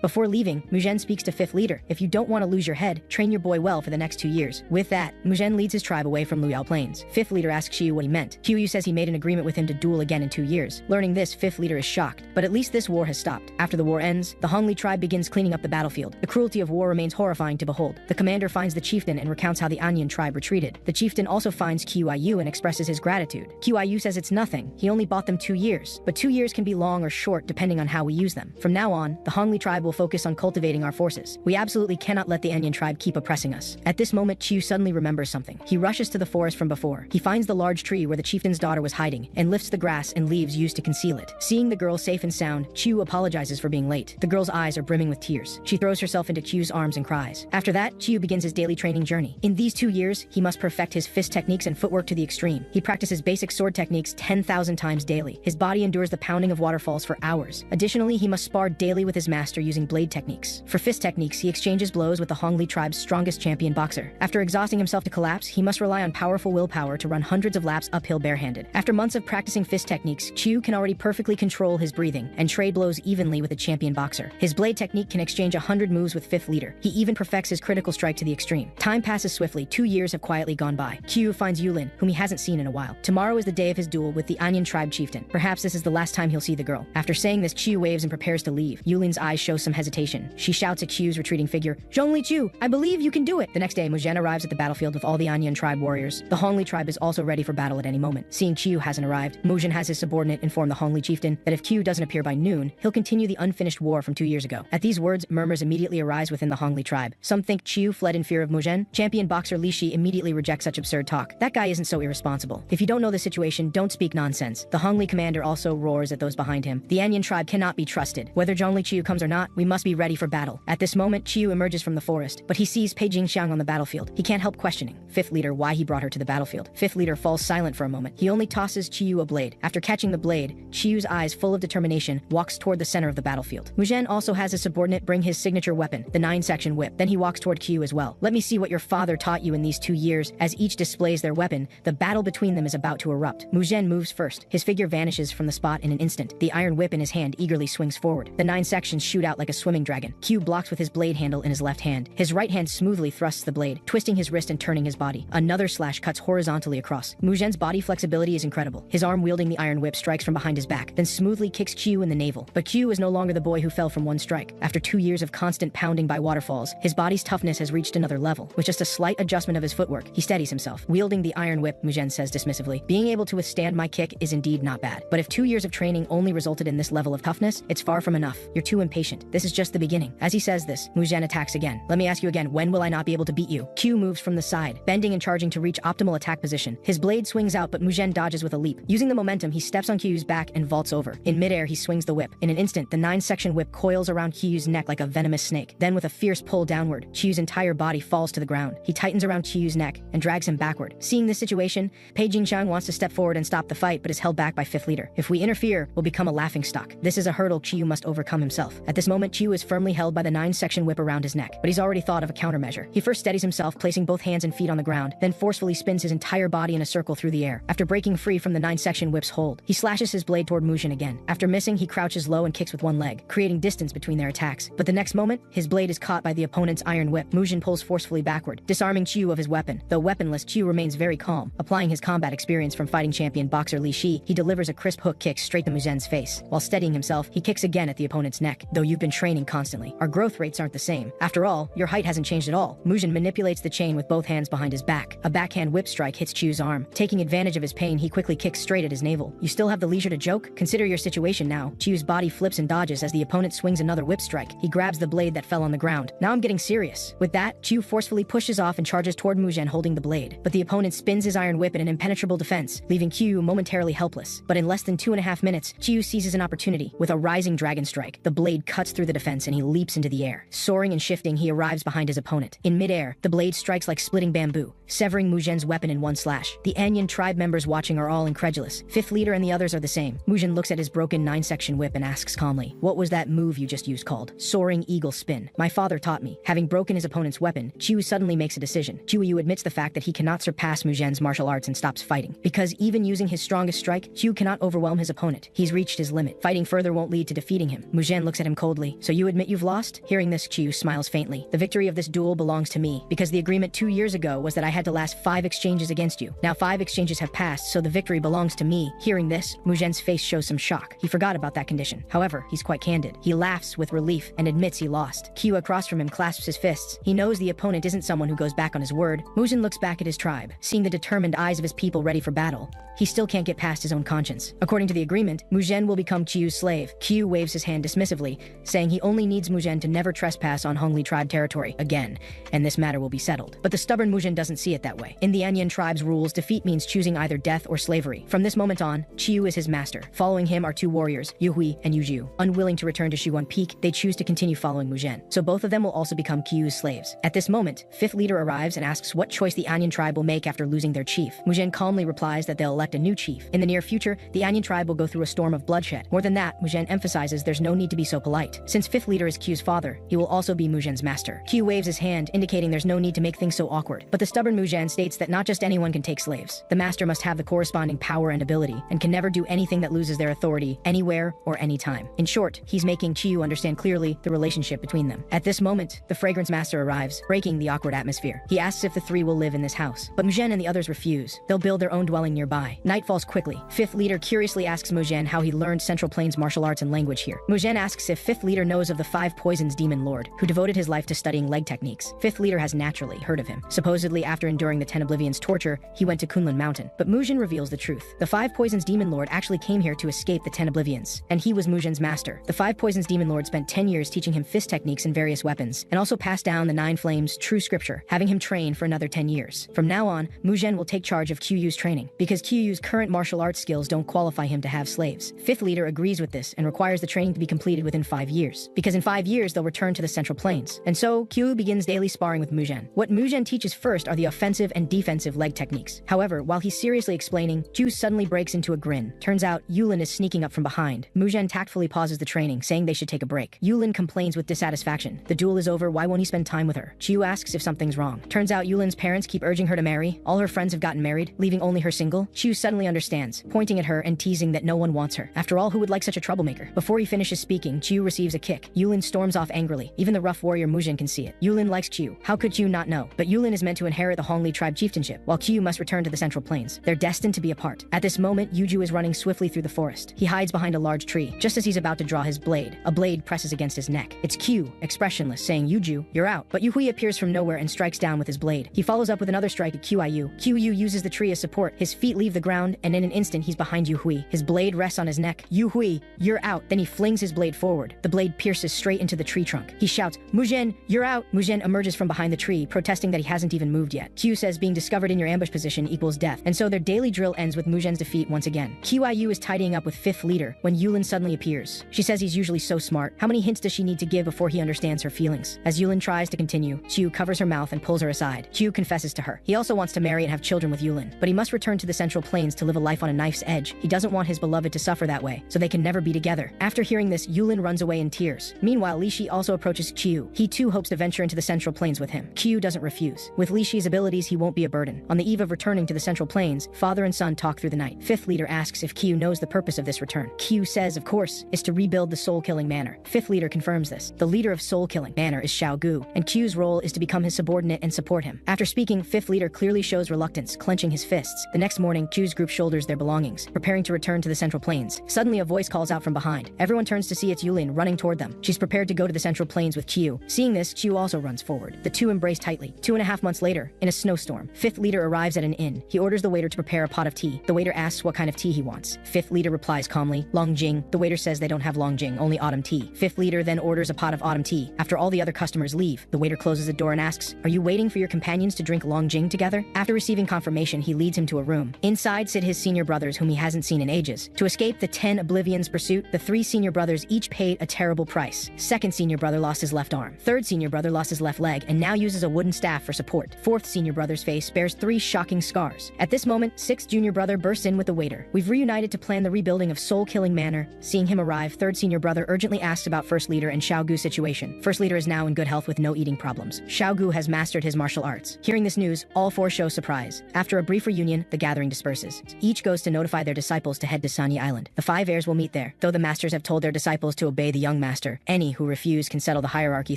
Before leaving, Muzhen speaks to 5th leader. If you don't want to lose your head, train your boy well for the next 2 years. With that, Muzhen leads his tribe away from Luyao Plains. 5th leader asks Qiyu what he meant. Qiyu says he made an agreement with him to duel again in 2 years. Learning this, 5th leader is shocked, but at least this war has stopped. After the war ends, the Hongli tribe begins cleaning up the battlefield. The cruelty of war remains horrifying to behold. The commander finds the chieftain and recounts how the Anian tribe retreated. The chieftain also finds Qiyu and expresses his gratitude. Qiyu says it's nothing. He only bought them 2 years, but 2 years can be long or short depending on how we use them. From now on, the Hongli tribe will focus on cultivating our forces. We absolutely cannot let the Anian tribe keep oppressing us. At this moment, Qiyu suddenly remembers something. He rushes to the forest from before. He finds the large tree where the chieftain's daughter was hiding and lifts the grass and leaves used to conceal it. Seeing the girl safe and sound, Qiyu apologizes for being late. The girl's eyes are brimming with tears. She throws herself into Qiyu's arms and cries. After that, Qiyu begins his daily training journey. In these 2 years, he must perfect his fist techniques and footwork to the extreme. He practices basic sword techniques 10,000 times daily. His body endures the pounding of waterfalls for hours. Additionally, he must spar daily with his master using blade techniques. For fist techniques, he exchanges blows with the Hongli tribe's strongest champion boxer. After exhausting himself to collapse, he must rely on powerful willpower to run hundreds of laps uphill barehanded. After months of practicing fist techniques, Qiyu can already perfectly control his breathing and trade blows evenly with a champion boxer. His blade technique can exchange 100 moves with 5th leader. He even perfects his critical strike to the extreme. Time passes swiftly. 2 years have quietly gone by. Qiyu finds Yulin, whom he hasn't seen in a while. Tomorrow is the day of his duel with the Anian tribe chieftain. Perhaps this is the last time he'll see the girl. After saying this, Qiyu waves and prepares to leave. Yulin's eyes show some hesitation. She shouts at Qiyu's retreating figure, "Zhongli Qiyu, I believe you can do it." The next day, Muzhen arrives at the battlefield with all the Anian tribe warriors. The Hongli tribe is also ready for battle at any moment. Seeing Qiyu hasn't arrived, Muzhen has his subordinate inform the Hongli chieftain that if Qiyu doesn't appear by noon, he'll continue the unfinished war from 2 years ago. At these words, murmurs immediately arise within the Hongli tribe. Some think Qiyu fled in fear of Muzhen. Champion boxer Li Shi immediately rejects such absurd talk. That guy isn't so irresponsible. If you don't know the situation, don't speak nonsense. The Hongli commander also roars at those behind him. The Anian tribe cannot be trusted. Whether Zhongli Qiyu comes or not, we must be ready for battle. At this moment, Qiyu emerges from the forest, but he sees Pei Jingxiang on the battlefield. He can't help questioning 5th leader why he brought her to the battlefield. 5th leader falls silent for a moment. He only tosses Qiyu a blade. After catching the blade, Qiyu's eyes full of determination walks toward the center of the battlefield. Muzhen also has his subordinate bring his signature weapon, the 9-section whip. Then he walks toward Qiyu as well. "Let me see what your father taught you in these 2 years." As each displays their weapon, the battle between them is about to erupt. Muzhen moves first. His figure vanishes from the spot in an instant. The iron whip in his hand eagerly swings forward. The 9 sections shoot out like a swimming dragon. Qiyu blocks with his blade handle in his left hand. His right hand smoothly thrusts the blade, twisting his wrist and turning his body. Another slash cuts horizontally across. Muzhen's body flexibility is incredible. His arm wielding the iron whip strikes from behind his back, then smoothly kicks Qiyu in the navel. But Qiyu is no longer the boy who fell from one strike. After 2 years of constant pounding by waterfalls, his body's toughness has reached another level. With just a slight adjustment of his footwork, he steadies himself. Wielding the iron whip, Muzhen says dismissively, "Being able to withstand my kick is indeed not bad. But if 2 years of training only resulted in this level of toughness, it's far from enough. You're too impatient. This is just the beginning." As he says this, Muzhen attacks again. "Let me ask you again, when will I not be able to beat you?" Qiyu moves from the side, bending and charging to reach optimal attack position. His blade swings out, but Muzhen dodges with a leap. Using the momentum, he steps on Qiyu's back and vaults over. In midair, he swings the whip. In an instant, the 9-section whip coils around Qiyu's neck like a venomous snake. Then with a fierce pull downward, Qiyu's entire body falls to the ground. He tightens around Qiyu's neck and drags him backward. Seeing this situation, Pei Jingxiang wants to step forward and stop the fight, but is held back by 5th leader. "If we interfere, we'll become a laughingstock." This is a hurdle Qiyu must overcome himself. At this moment, Qiyu is firmly held by the 9-section whip around his neck, but he's already thought of a countermeasure. He first steadies himself, placing both hands and feet on the ground, then forcefully spins his entire body in a circle through the air. After breaking free from the 9-section whip's hold, he slashes his blade toward Muzhen again. After missing, he crouches low and kicks with one leg, creating distance between their attacks. But the next moment, his blade is caught by the opponent's iron whip. Muzhen pulls forcefully backward, disarming Qiyu of his weapon. Though weaponless, Qiyu remains very calm. Applying his combat experience from fighting champion boxer Li Shi, he delivers a crisp hook kick straight to Muzhen's face. While steadying himself, he kicks again at the opponent's neck. "Though you've been training constantly, our growth rates aren't the same. After all, your height hasn't changed at all." Muzhen manipulates the chain with both hands behind his back. A backhand whip strike hits Qiyu's arm. Taking advantage of his pain, he quickly kicks straight at his navel. "You still have the leisure to joke? Consider your situation now." Qiyu's body flips and dodges as the opponent swings another whip strike. He grabs the blade that fell on the ground. "Now I'm getting serious." With that, Qiyu forcefully pushes off and charges toward Muzhen holding the blade. But the opponent spins his iron whip in an impenetrable defense, leaving Qiyu momentarily helpless. But in less than 2.5 minutes, Qiyu seizes an opportunity. With a rising dragon strike, the blade cuts through the defense and he leaps into the air. Soaring and shifting, he arrives behind his opponent. In midair, the blade strikes like splitting bamboo, severing Muzhen's weapon in one slash. The Anian tribe members watching are all incredulous. 5th leader and the others are the same. Muzhen looks at his broken 9-section whip and asks calmly, "What was that move you just used called?" "Soaring eagle spin. My father taught me." Having broken his opponent's weapon, Qiyu's suddenly makes a decision. Qiu admits the fact that he cannot surpass Mugen's martial arts and stops fighting. Because even using his strongest strike, Qiu cannot overwhelm his opponent. He's reached his limit. Fighting further won't lead to defeating him. Mugen looks at him coldly. So you admit you've lost? Hearing this, Qiu smiles faintly. The victory of this duel belongs to me, because the agreement 2 years ago was that I had to last 5 exchanges against you. Now 5 exchanges have passed, so the victory belongs to me. Hearing this, Mugen's face shows some shock. He forgot about that condition. However, he's quite candid. He laughs with relief and admits he lost. Qiu across from him clasps his fists. He knows the opponent isn't someone who goes back on his word. Mugen looks back at his tribe, seeing the determined eyes of his people ready for battle. He still can't get past his own conscience. According to the agreement, Mugen will become Qiu's slave. Qiu waves his hand dismissively, saying he only needs Mugen to never trespass on Hongli tribe territory again, and this matter will be settled. But the stubborn Mugen doesn't see it that way. In the Anyan tribe's rules, defeat means choosing either death or slavery. From this moment on, Qiu is his master. Following him are 2 warriors, Yuhui and Yuju. Unwilling to return to Shiguan Peak, they choose to continue following Mugen. So both of them will also become Qiu's slaves. At this moment, 5th leader arrives and asks what choice the Anyan tribe will make after losing their chief. Mugen calmly replies that they'll elect a new chief. In the near future, the Anyan tribe will go through a storm of bloodshed. More than that, Mugen emphasizes there's no need to be so polite. Since 5th leader is Qiu's father, he will also be Mugen's master. Qiu waves his hand, indicating there's no need to make things so awkward. But the stubborn Mugen states that not just anyone can take slaves. The master must have the corresponding power and ability, and can never do anything that loses their authority, anywhere or anytime. In short, he's making Qiu understand clearly the relationship between them. At this moment, the fragrance master arrives, breaking the awkward atmosphere. He asks if the 3 will live in this house, but Mugen and the others refuse. They'll build their own dwelling nearby. Night falls quickly. 5th leader curiously asks Mugen how he learned Central Plains martial arts and language here. Mugen asks if 5th leader knows of the 5 Poisons demon lord, who devoted his life to studying leg techniques. 5th leader has naturally heard of him. Supposedly, after enduring the 10 Oblivions torture, he went to Kunlun Mountain. But Mugen reveals the truth. The 5 Poisons demon lord actually came here to escape the 10 Oblivions, and he was Mugen's master. The 5 Poisons demon lord spent 10 years teaching him fist techniques and various weapons, and also passed down the 9 Flames true scripture, having him train for another 10 years. From now on, Mugen will take charge of Qiu's training, because Qiu's current martial arts skills don't qualify him to have slaves. 5th leader agrees with this and requires the training to be completed within 5 years, because in 5 years they'll return to the Central Plains. And so, Qiu begins daily sparring with Mugen. What Mugen teaches first are the offensive and defensive leg techniques. However, while he's seriously explaining, Qiu suddenly breaks into a grin. Turns out, Yulin is sneaking up from behind. Mugen tactfully pauses the training, saying they should take a break. Yulin complains with dissatisfaction. The duel is over, why won't he spend time with her? Qiu asks if something's wrong. Turns out Yulin's parents keep urging her to marry. All her friends have gotten married, leaving only her single. Qiu suddenly understands, pointing at her and teasing that no one wants her. After all, who would like such a troublemaker? Before he finishes speaking, Qiu receives a kick. Yulin storms off angrily. Even the rough warrior Mugen can see it. Yulin likes Qiu. How could Qiu not know? But Yulin is meant to inherit the Hongli tribe chieftainship, while Qiu must return to the Central Plains. They're destined to be apart. At this moment, Yuju is running swiftly through the forest. He hides behind a large tree. Just as he's about to draw his blade, a blade presses against his neck. It's Qiu, expressionless, saying, "Yuju, you're out." But Yuhui appears from nowhere and strikes down with his blade. He follows up with another strike at Qiu. Qiu uses the tree as support. His feet leave the ground, and in an instant he's behind Yuhui. His blade rests on his neck. "Yuhui, you're out." Then he flings his blade forward. The blade pierces straight into the tree trunk. He shouts, "Mugen, you're out." Mugen emerges from behind the tree, protesting that he hasn't even moved yet. Qiu says being discovered in your ambush position equals death, and so their daily drill ends with Mugen's defeat once again. Qiu is tidying up with 5th leader when Yulin suddenly appears. She says he's usually so smart. How many hints does she need to give before he understands her feelings? As Yulin tries to continue, Qiu covers her mouth and pulls her aside. Qiu confesses to her. He also wants to marry and have children with Yulin, but he must return to the Central Plains to live a life on a knife's edge. He doesn't want his beloved to suffer that way, so they can never be together. After hearing this, Yulin runs away in tears. Meanwhile, Li Shi also approaches Qiu. He too hopes to venture into the Central Plains with him. Qiu doesn't refuse. With Li Shi's abilities, he won't be a burden. On the eve of returning to the Central Plains, father and son talk through the night. 5th leader asks if Qiu knows the purpose of this return. Qiu says, of course, is to rebuild the soul-killing manor. 5th leader confirms this. The leader of soul-killing manor is Xiao Gu, and Qiu's role is to become his subordinate and support him. After speaking, 5th leader clearly shows reluctance, clenching his fists. The next morning, Qiu's group shoulders their belongings, preparing to return to the Central Plains. Suddenly, a voice calls out from behind. Everyone turns to see it's Yulin running toward them. She's prepared to go to the Central Plains with Qiu. Seeing this, Qiu also runs forward. The two embrace tightly. 2.5 months later, in a snowstorm, 5th leader arrives at an inn. He orders the waiter to prepare a pot of tea. The waiter asks what kind of tea he wants. 5th leader replies calmly, "Longjing." The waiter says they don't have Longjing, only autumn tea. 5th leader then orders a pot of autumn tea. After all the other customers leave, the waiter closes the door and asks, "Are you waiting for your companions to drink Longjing together?" After receiving confirmation, he leads him to a room. Inside sit his senior brothers whom he hasn't seen in ages. To escape the 10 Oblivions pursuit, the 3 senior brothers each paid a terrible price. 2nd senior brother lost his left arm. 3rd senior brother lost his left leg and now uses a wooden staff for support. 4th senior brother's face bears 3 shocking scars. At this moment, 6th junior brother bursts in with the waiter. "We've reunited to plan the rebuilding of Soul-Killing Manor." Seeing him arrive, 3rd senior brother urgently asks about 1st leader and Xiao Gu's situation. 1st leader is now in good health with no eating problems. Xiao Gu has mastered his martial arts. Hearing this news, all four show surprise. After a brief reunion, the gathering disperses. Each goes to notify their disciples to head to Sanyi Island. The 5 heirs will meet there, though the masters have told their disciples to obey the young master. Any who refuse can settle the hierarchy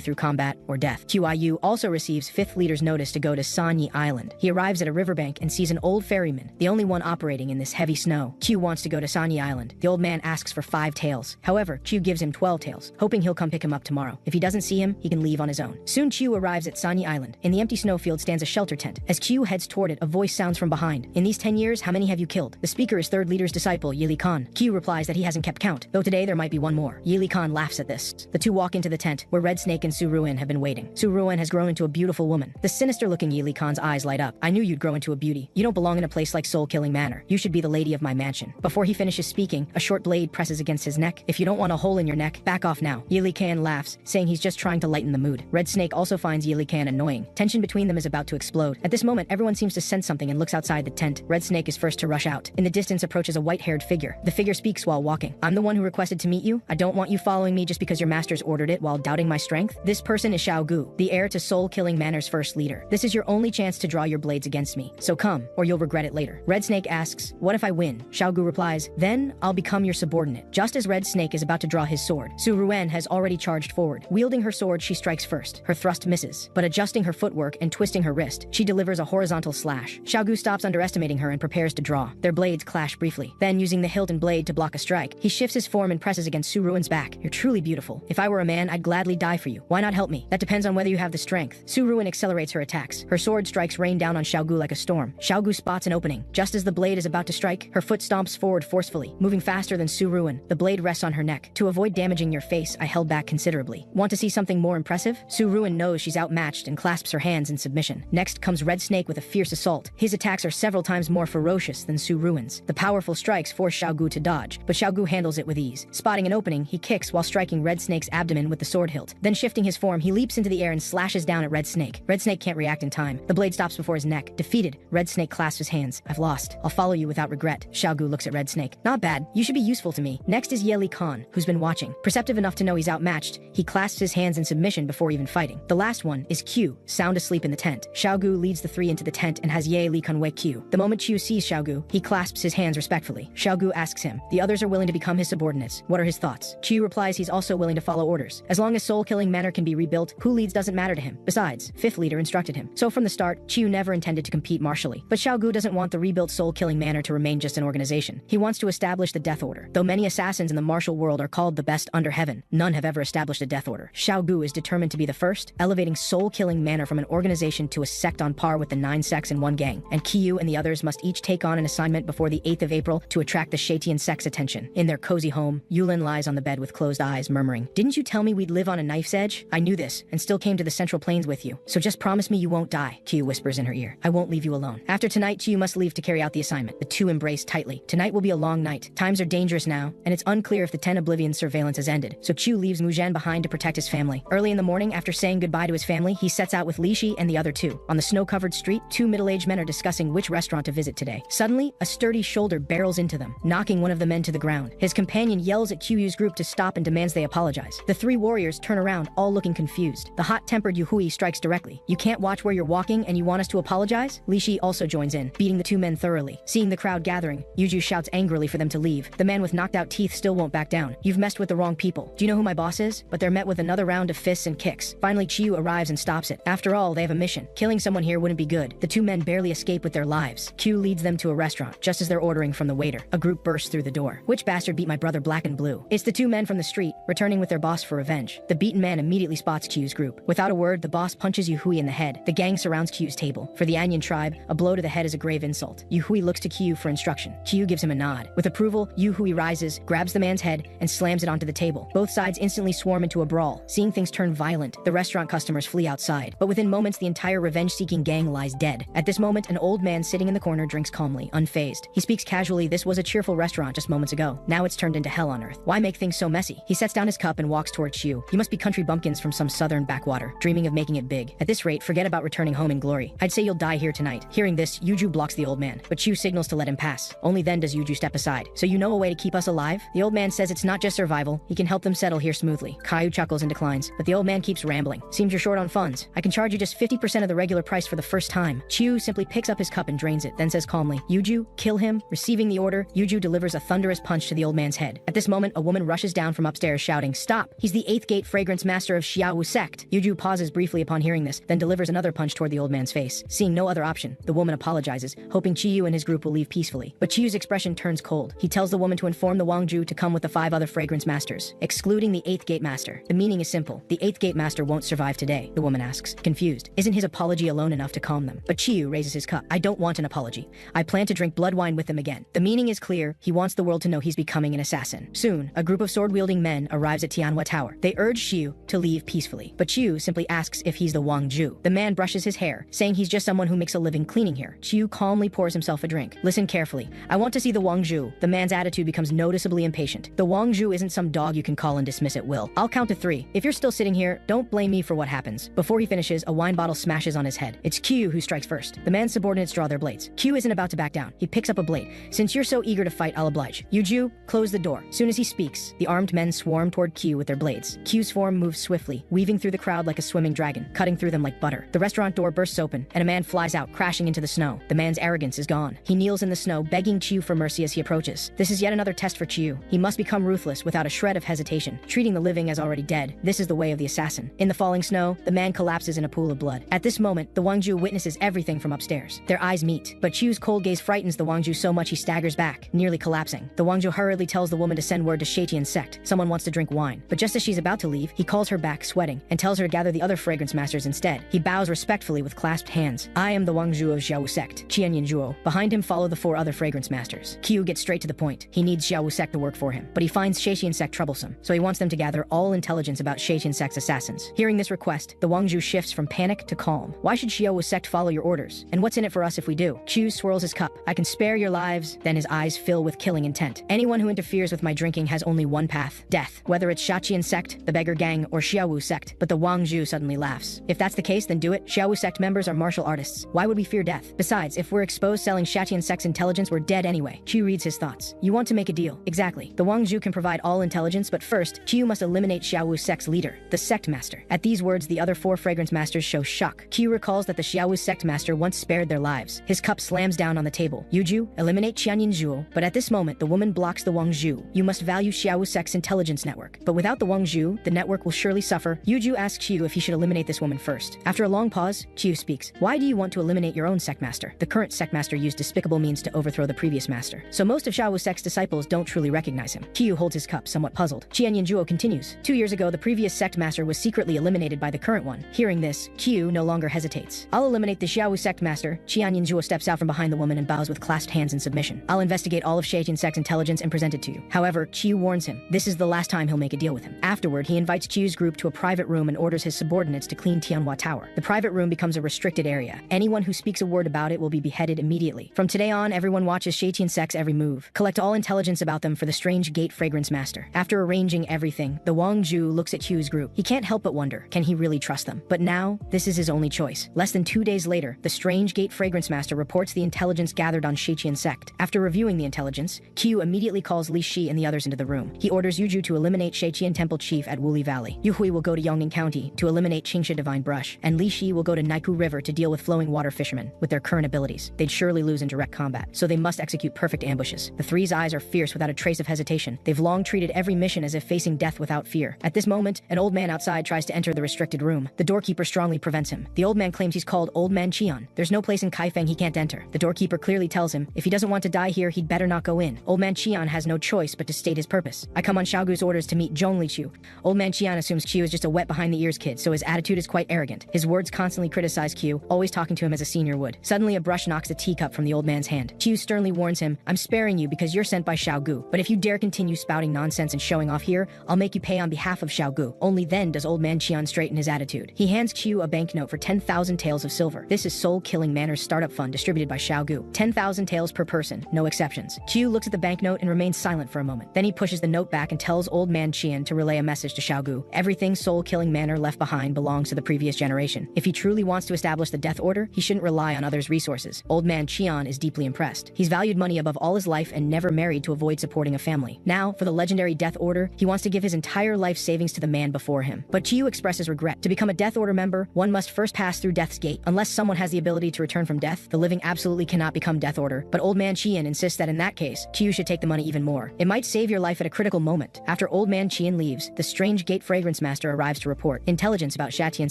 through combat or death. QIU also receives 5th leader's notice to go to Sanyi Island. He arrives at a riverbank and sees an old ferryman, the only one operating in this heavy snow. Q wants to go to Sanyi Island. The old man asks for 5 taels. However, Q gives him 12 taels, hoping he'll come pick him up tomorrow. If he doesn't see him, he can leave on his own. Soon Q arrives at Sanyi Island. In the empty snowfield stands a shelter tent. As Q heads toward it, a voice sounds from behind. In these 10 years, how many have you killed? The speaker is 3rd leader's disciple, Yili Khan. Q replies that he hasn't kept count, though today there might be one more. Yili Khan laughs at this. The two walk into the tent, where Red Snake and Su Ruin have been waiting. Su Ruin has grown into a beautiful woman. The sinister-looking Yili Khan's eyes light up. I knew you'd grow into a beauty. You don't belong in a place like Soul-Killing Manor. You should be the lady of my mansion. Before he finishes speaking, a short blade presses against his neck. If you don't want a hole in your neck, back off now. Yili Khan laughs, saying he's just trying to lighten the mood. Red Snake also finds Yili Khan annoying. Tension between them is about to explode. At this moment, everyone seems to sense something and looks outside the tent. Red Snake is first to rush out. In the distance approaches a white-haired figure. The figure speaks while walking. I'm the one who requested to meet you. I don't want you following me just because your masters ordered it while doubting my strength. This person is Xiao Gu, the heir to Soul-Killing Manor's 1st leader. This is your only chance to draw your blades against me. So come, or you'll regret it later. Red Snake asks, what if I win? Xiao Gu replies, then I'll become your subordinate. Just as Red Snake is about to draw his sword, Su Ruan has already charged forward. Wielding her sword, she strikes first. Her thrust misses, but adjusting her footwork and twisting her wrist, she delivers a horizontal slash. Xiao Gu stops underestimating her and prepares to draw. Their blades clash briefly. Then, using the hilt and blade to block a strike, he shifts his form and presses against Su Ruin's back. You're truly beautiful. If I were a man, I'd gladly die for you. Why not help me? That depends on whether you have the strength. Su Ruin accelerates her attacks. Her sword strikes rain down on Xiao Gu like a storm. Xiao Gu spots an opening. Just as the blade is about to strike, her foot stomps forward forcefully, moving faster than Su Ruin. The blade rests on her neck. To avoid damaging your face, I held back considerably. Want to see something more impressive? Su Ruin knows she's outmatched and clasps her hands in submission. Next comes Red Snake with a fierce assault. His attacks are several times more ferocious than Su Ruin's. The powerful strikes force Xiao Gu to dodge, but Xiao Gu handles it with ease. Spotting an opening, he kicks while striking Red Snake's abdomen with the sword hilt. Then shifting his form, he leaps into the air and slashes down at Red Snake. Red Snake can't react in time. The blade stops before his neck. Defeated, Red Snake clasps his hands. I've lost. I'll follow you without regret. Xiao Gu looks at Red Snake. Not bad. You should be useful to me. Next is Yeli Khan, who's been watching. Perceptive enough to know he's outmatched, he clasps his hands in submission before even fighting. The last one is Q, sound asleep in the tent. Xiao Gu leads the 3 into the tent and has Ye Li Kun wake Q. The moment Q sees Xiao Gu, he clasps his hands respectfully. Xiao Gu asks him, the others are willing to become his subordinates. What are his thoughts? Q replies he's also willing to follow orders. As long as Soul-Killing Manor can be rebuilt, who leads doesn't matter to him. Besides, 5th leader instructed him. So from the start, Q never intended to compete martially. But Xiao Gu doesn't want the rebuilt Soul-Killing Manor to remain just an organization. He wants to establish the Death Order. Though many assassins in the martial world are called the best under heaven, none have ever established a Death Order. Xiao Gu is determined to be the first, elevating Soul-Killing Manor from an organization to a sect on par with the 9 sects in one gang. And Qiyu and the others must each take on an assignment before the 8th of April to attract the Shatian sect's attention. In their cozy home, Yulin lies on the bed with closed eyes, murmuring, "Didn't you tell me we'd live on a knife's edge? I knew this, and still came to the Central Plains with you. So just promise me you won't die." Qiyu whispers in her ear, "I won't leave you alone." After tonight, Qiyu must leave to carry out the assignment. The two embrace tightly. Tonight will be a long night. Times are dangerous now, and it's unclear if the 10 Oblivion surveillance has ended. So Qiyu leaves Muzhan behind to protect his family. Early in the morning, after saying goodbye to his family, he sets out with Li Shi and the other two. On the snow-covered street, 2 middle-aged men are discussing which restaurant to visit today. Suddenly, a sturdy shoulder barrels into them, knocking one of the men to the ground. His companion yells at Qiyu's group to stop and demands they apologize. The 3 warriors turn around, all looking confused. The hot-tempered Yuhui strikes directly. "You can't watch where you're walking and you want us to apologize?" Li Shi also joins in, beating the 2 men thoroughly. Seeing the crowd gathering, Yuju shouts angrily for them to leave. The man with knocked-out teeth still won't back down. "You've messed with the wrong people. Do you know who my boss is?" But they're met with another round of fists and kicks. Finally, Qiyu arrives and stops it. After all, they have a mission. Killing someone here wouldn't be good. The 2 men barely escape with their lives. Q leads them to a restaurant, just as they're ordering from the waiter. A group bursts through the door. "Which bastard beat my brother black and blue?" It's the 2 men from the street, returning with their boss for revenge. The beaten man immediately spots Q's group. Without a word, the boss punches Yuhui in the head. The gang surrounds Q's table. For the Anyan tribe, a blow to the head is a grave insult. Yuhui looks to Q for instruction. Q gives him a nod. With approval, Yuhui rises, grabs the man's head, and slams it onto the table. Both sides instantly swarm into a brawl. Seeing things turn violent, the restaurant customers flee outside. But within moments, the entire revenge-seeking gang lies dead. At this moment, an old man sitting in the corner drinks calmly, unfazed. He speaks casually, "This was a cheerful restaurant just moments ago. Now it's turned into hell on earth. Why make things so messy?" He sets down his cup and walks toward Qiu. "You must be country bumpkins from some southern backwater, dreaming of making it big. At this rate, forget about returning home in glory. I'd say you'll die here tonight." Hearing this, Yuju blocks the old man, but Qiu signals to let him pass. Only then does Yuju step aside. "So you know a way to keep us alive?" The old man says it's not just survival, he can help them settle here smoothly. Caillou chuckles and declines, but the old man keeps rambling. "Seems you're short on funds. hands. I can charge you just 50% of the regular price for the first time. Chiyu simply picks up his cup and drains it, then says calmly, Yuju, kill him. Receiving the order, Yuju delivers a thunderous punch to the old man's head. At this moment, a woman rushes down from upstairs shouting, stop! He's the 8th gate fragrance master of Xiaowu sect. Yuju pauses briefly upon hearing this, then delivers another punch toward the old man's face. Seeing no other option, the woman apologizes, hoping Chiyu and his group will leave peacefully. But Chiyu's expression turns cold. He tells the woman to inform the Wangju to come with the 5 other fragrance masters, excluding the 8th gate master. The meaning is simple. The 8th gate master won't survive today, the woman asks, confused. Isn't his apology alone enough to calm them? But Chiyu raises his cup. I don't want an apology. I plan to drink blood wine with them again. The meaning is clear. He wants the world to know he's becoming an assassin. Soon, a group of sword-wielding men arrives at Tianhua Tower. They urge Chiyu to leave peacefully, but Chiyu simply asks if he's the Wangju. The man brushes his hair, saying he's just someone who makes a living cleaning here. Chiyu calmly pours himself a drink. Listen carefully. I want to see the Wangju. The man's attitude becomes noticeably impatient. The Wangju isn't some dog you can call and dismiss at will. I'll count to 3. If you're still sitting here, don't blame me for what happens. Before he finishes, a wine bottle smashes on his head. It's Q who strikes first. The man's subordinates draw their blades. Q isn't about to back down. He picks up a blade. Since you're so eager to fight, I'll oblige. Yuju, close the door. Soon as he speaks, the armed men swarm toward Q with their blades. Q's form moves swiftly, weaving through the crowd like a swimming dragon, cutting through them like butter. The restaurant door bursts open, and a man flies out, crashing into the snow. The man's arrogance is gone. He kneels in the snow, begging Qiu for mercy as he approaches. This is yet another test for Qiu. He must become ruthless without a shred of hesitation, treating the living as already dead. This is the way of the assassin. In the falling snow, the man collapses in a pool of blood. At this moment, the Wangju witnesses everything from upstairs. Their eyes meet, but Qiu's cold gaze frightens the Wangju so much he staggers back, nearly collapsing. The Wangju hurriedly tells the woman to send word to Sheitian's sect. Someone wants to drink wine. But just as she's about to leave, he calls her back, sweating, and tells her to gather the other fragrance masters instead. He bows respectfully with clasped hands. I am the Wangju of Xiaowu sect, Qian Yinzhuo. Behind him follow the 4 other fragrance masters. Qiu gets straight to the point. He needs Xiaowu sect to work for him, but he finds Sheitian sect troublesome, so he wants them to gather all intelligence about Sheitian sect's assassins. Hearing this request, the Wangju shifts from panic to calm. Why should Xiaowu sect follow your orders? And what's in it for us if we do? Qiu swirls his cup. I can spare your lives. Then his eyes fill with killing intent. Anyone who interferes with my drinking has only one path: death. Whether it's Shaqian sect, the beggar gang, or Xiaowu sect. But the Wangju suddenly laughs. If that's the case, then do it. Xiaowu sect members are martial artists. Why would we fear death? Besides, if we're exposed selling Shaqian sect's intelligence, we're dead anyway. Qiu reads his thoughts. You want to make a deal. Exactly. The Wangju can provide all intelligence, but first, Qiu must eliminate Xiaowu sect's leader, the sect master. At these words, the other 4 fragrance masters show shock. Qiu recalls that the Xiaowu sect master once spared their lives. His cup slams down on the table. Yuju, eliminate Qian Yinzhuo. But at this moment, the woman blocks the Wangju. You must value Xiaowu sect's intelligence network. But without the Wangju, the network will surely suffer. Yuju asks Qiu if he should eliminate this woman first. After a long pause, Qiu speaks. Why do you want to eliminate your own sect master? The current sect master used despicable means to overthrow the previous master, so most of Xiaowu sect's disciples don't truly recognize him. Qiu holds his cup, somewhat puzzled. Qian Yinzhuo continues. 2 years ago, the previous sect master was secretly eliminated by the current one. Hearing this, Qiu no longer hesitates. I'll eliminate the Xiaowu sect master. Qian Yinzhuo steps out from behind the woman and bows with clasped hands in submission. I'll investigate all of Sheitian sect's intelligence and present it to you. However, Qiu warns him. This is the last time he'll make a deal with him. Afterward, he invites Qiu's group to a private room and orders his subordinates to clean Tianhua Tower. The private room becomes a restricted area. Anyone who speaks a word about it will be beheaded immediately. From today on, everyone watches Sheitian sect's every move. Collect all intelligence about them for the strange gate fragrance master. After arranging everything, the Wangju looks at Qiu's group. He can't help but wonder, can he really trust them? But now, this is his only choice. Less than 2 days later, the strange gate fragrance master reports the intelligence gathered on Sheitian sect. After reviewing the intelligence, Qiu immediately calls Li Shi and the others into the room. He orders Yuju to eliminate Sheitian temple chief at Wuli Valley. Yu Hui will go to Yongning County to eliminate Qingsha divine brush, and Li Shi will go to Naiku River to deal with flowing water fishermen. With their current abilities, they'd surely lose in direct combat, so they must execute perfect ambushes. The three's eyes are fierce without a trace of hesitation. They've long treated every mission as if facing death without fear. At this moment, an old man outside tries to enter the restricted room. The doorkeeper strongly prevents him. The old man claims he's called Old Man Qian. There's no place in Kaifeng he can't enter. The doorkeeper clearly tells him if he doesn't want to die here, he'd better not go in. Old Man Qian has no choice but to state his purpose. I come on Xiaogu's orders to meet Zhong Liqiu. Old Man Qian assumes Qiu is just a wet behind the ears kid, so his attitude is quite arrogant. His words constantly criticize Qiu, always talking to him as a senior would. Suddenly, a brush knocks the teacup from the old man's hand. Qiu sternly warns him, I'm sparing you because you're sent by Xiaogu, but if you dare continue spouting nonsense and showing off here, I'll make you pay on behalf of Xiaogu. Only then does Old Man Qian straighten his attitude. He hands Qiu a banknote for 10,000 taels of silver. This is Soul Killing Manor's startup fund distributed by Xiaogu. 10,000 taels per person, no exceptions. Qiu looks at the banknote and remains silent for a moment. Then he pushes the note back and tells Old Man Qian to relay a message to Xiaogu. Everything Soul Killing Manor left behind belongs to the previous generation. If he truly wants to establish the death order, he shouldn't rely on others' resources. Old Man Qian is deeply impressed. He's valued money above all his life and never married to avoid supporting a family. Now, for the legendary death order, he wants to give his entire life savings to the man before him. But Qiu expresses regret. To become a Death Order member, one must first pass through Death's Gate. Unless someone has the ability to return from death, the living absolutely cannot become Death Order. But Old Man Qian insists that in that case, Q should take the money even more. It might save your life at a critical moment. After Old Man Qian leaves, the strange gate fragrance master arrives to report intelligence about Shatian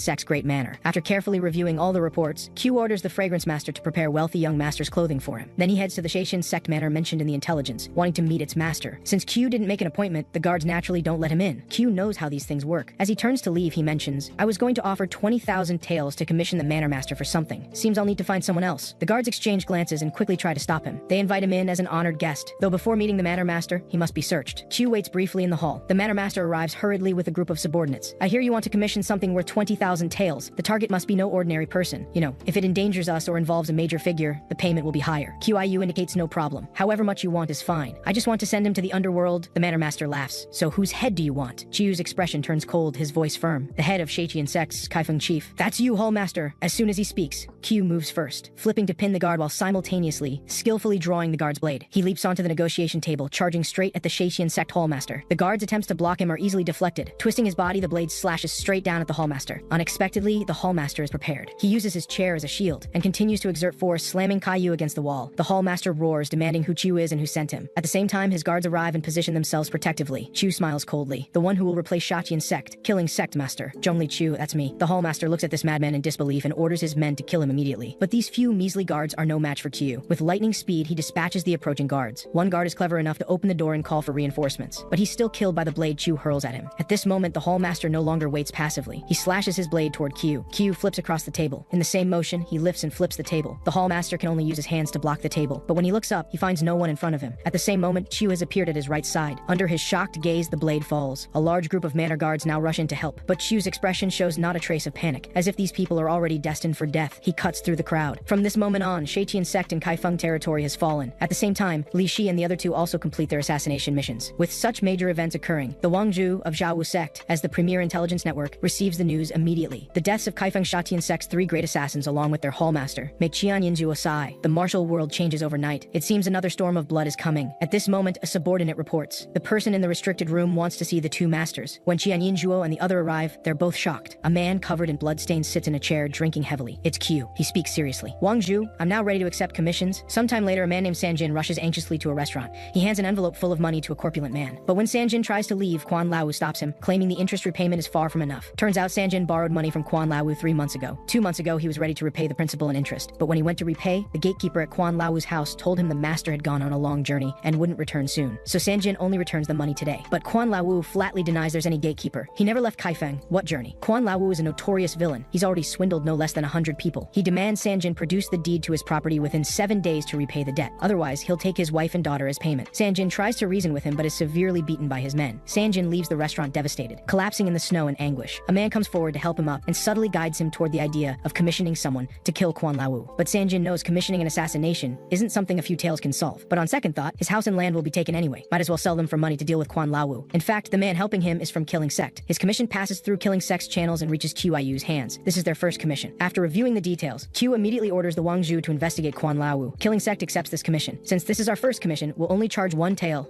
Sek's great manor. After carefully reviewing all the reports, Q orders the fragrance master to prepare wealthy young master's clothing for him. Then he heads to the Shatian Sect manor mentioned in the intelligence, wanting to meet its master. Since Q didn't make an appointment, the guards naturally don't let him in. Q knows how these things work. As he turns to leave, he mentions, I was going to offer 20,000 taels to commission the manor master for something. Seems I'll need to find someone else. The guards exchange glances and quickly try to stop him. They invite him in as an honored guest, though before meeting the manor master, he must be searched. Q waits briefly in the hall. The manor master arrives hurriedly with a group of subordinates. I hear you want to commission something worth 20,000 taels. The target must be no ordinary person. You know, if it endangers us or involves a major figure, the payment will be higher. QIU indicates no problem. However much you want is fine. I just want to send him to the underworld. The manor master laughs. So whose head do you want? Chiu's expression turns cold, his voice firm. The head of Shatian Sect's Kaifeng chief. That's you, hall master. As soon as he speaks, Q moves first, flipping to pin the guard while simultaneously, skillfully drawing the guard's blade. He leaps onto the negotiation table, charging straight at the Shatian Sect hallmaster. The guard's attempts to block him are easily deflected. Twisting his body, the blade slashes straight down at the hallmaster. Unexpectedly, the hallmaster is prepared. He uses his chair as a shield and continues to exert force, slamming Caillou against the wall. The hallmaster roars, demanding who Chiu is and who sent him. At the same time, his guards arrive and position themselves protectively. Chiu smiles coldly. The one who will replace Shatian Sect, killing Sect Master. Zhongli Chiu, that's me. The hallmaster looks at this madman in disbelief and orders his men to kill him immediately. But these few measly guards are no match for Qiu. With lightning speed, he dispatches the approaching guards. One guard is clever enough to open the door and call for reinforcements, but he's still killed by the blade Qiu hurls at him. At this moment, the hallmaster no longer waits passively. He slashes his blade toward Qiu. Qiu flips across the table. In the same motion, he lifts and flips the table. The hallmaster can only use his hands to block the table, but when he looks up, he finds no one in front of him. At the same moment, Qiu has appeared at his right side. Under his shocked gaze, the blade falls. A large group of manor guards now rush in to help, but Qiu's expression shows not a trace of panic. As if these people are already destined for death, he cuts through the crowd. From this moment on, Shatian Sect and Kaifeng territory has fallen. At the same time, Li Shi and the other two also complete their assassination missions. With such major events occurring, the Wangzhou of Zhaowu Sect, as the premier intelligence network, receives the news immediately. The deaths of Kaifeng Shatian Sect's three great assassins along with their hallmaster make Qian Yinzhu a sigh. The martial world changes overnight. It seems another storm of blood is coming. At this moment, a subordinate reports. The person in the restricted room wants to see the two masters. When Qian Yinzhuo and the other arrive, they're both shocked. A man covered in bloodstains sits in a chair, drinking heavily. It's Q. He speaks seriously. Wangzhou, I'm now ready to accept commissions. Sometime later, a man named Sanjin rushes anxiously to a restaurant. He hands an envelope full of money to a corpulent man. But when Sanjin tries to leave, Quan Lao stops him, claiming the interest repayment is far from enough. Turns out Sanjin borrowed money from Quan Lao 3 months ago. 2 months ago, he was ready to repay the principal and interest. But when he went to repay, the gatekeeper at Quan Lao's house told him the master had gone on a long journey and wouldn't return soon. So Sanjin only returns the money today. But Quan Lao flatly denies there's any gatekeeper. He never left Kaifeng. What journey? Quan Lao is a notorious villain. He's already swindled no less than 100 people. He demands Sanjin produce the deed to his property within 7 days to repay the debt. Otherwise, he'll take his wife and daughter as payment. Sanjin tries to reason with him but is severely beaten by his men. Sanjin leaves the restaurant devastated, collapsing in the snow in anguish. A man comes forward to help him up and subtly guides him toward the idea of commissioning someone to kill Quan Lao. But Sanjin knows commissioning an assassination isn't something a few tales can solve. But on second thought, his house and land will be taken anyway. Might as well sell them for money to deal with Quan Lao. In fact, the man helping him is from Killing Sect. His commission passes through Killing Sect's channels and reaches QIU's hands. This is their first commission. After reviewing the details, Q immediately orders the Wangzhou to investigate Quan Lao. Killing Sect accepts this commission. Since this is our first commission, we'll only charge 1 tael,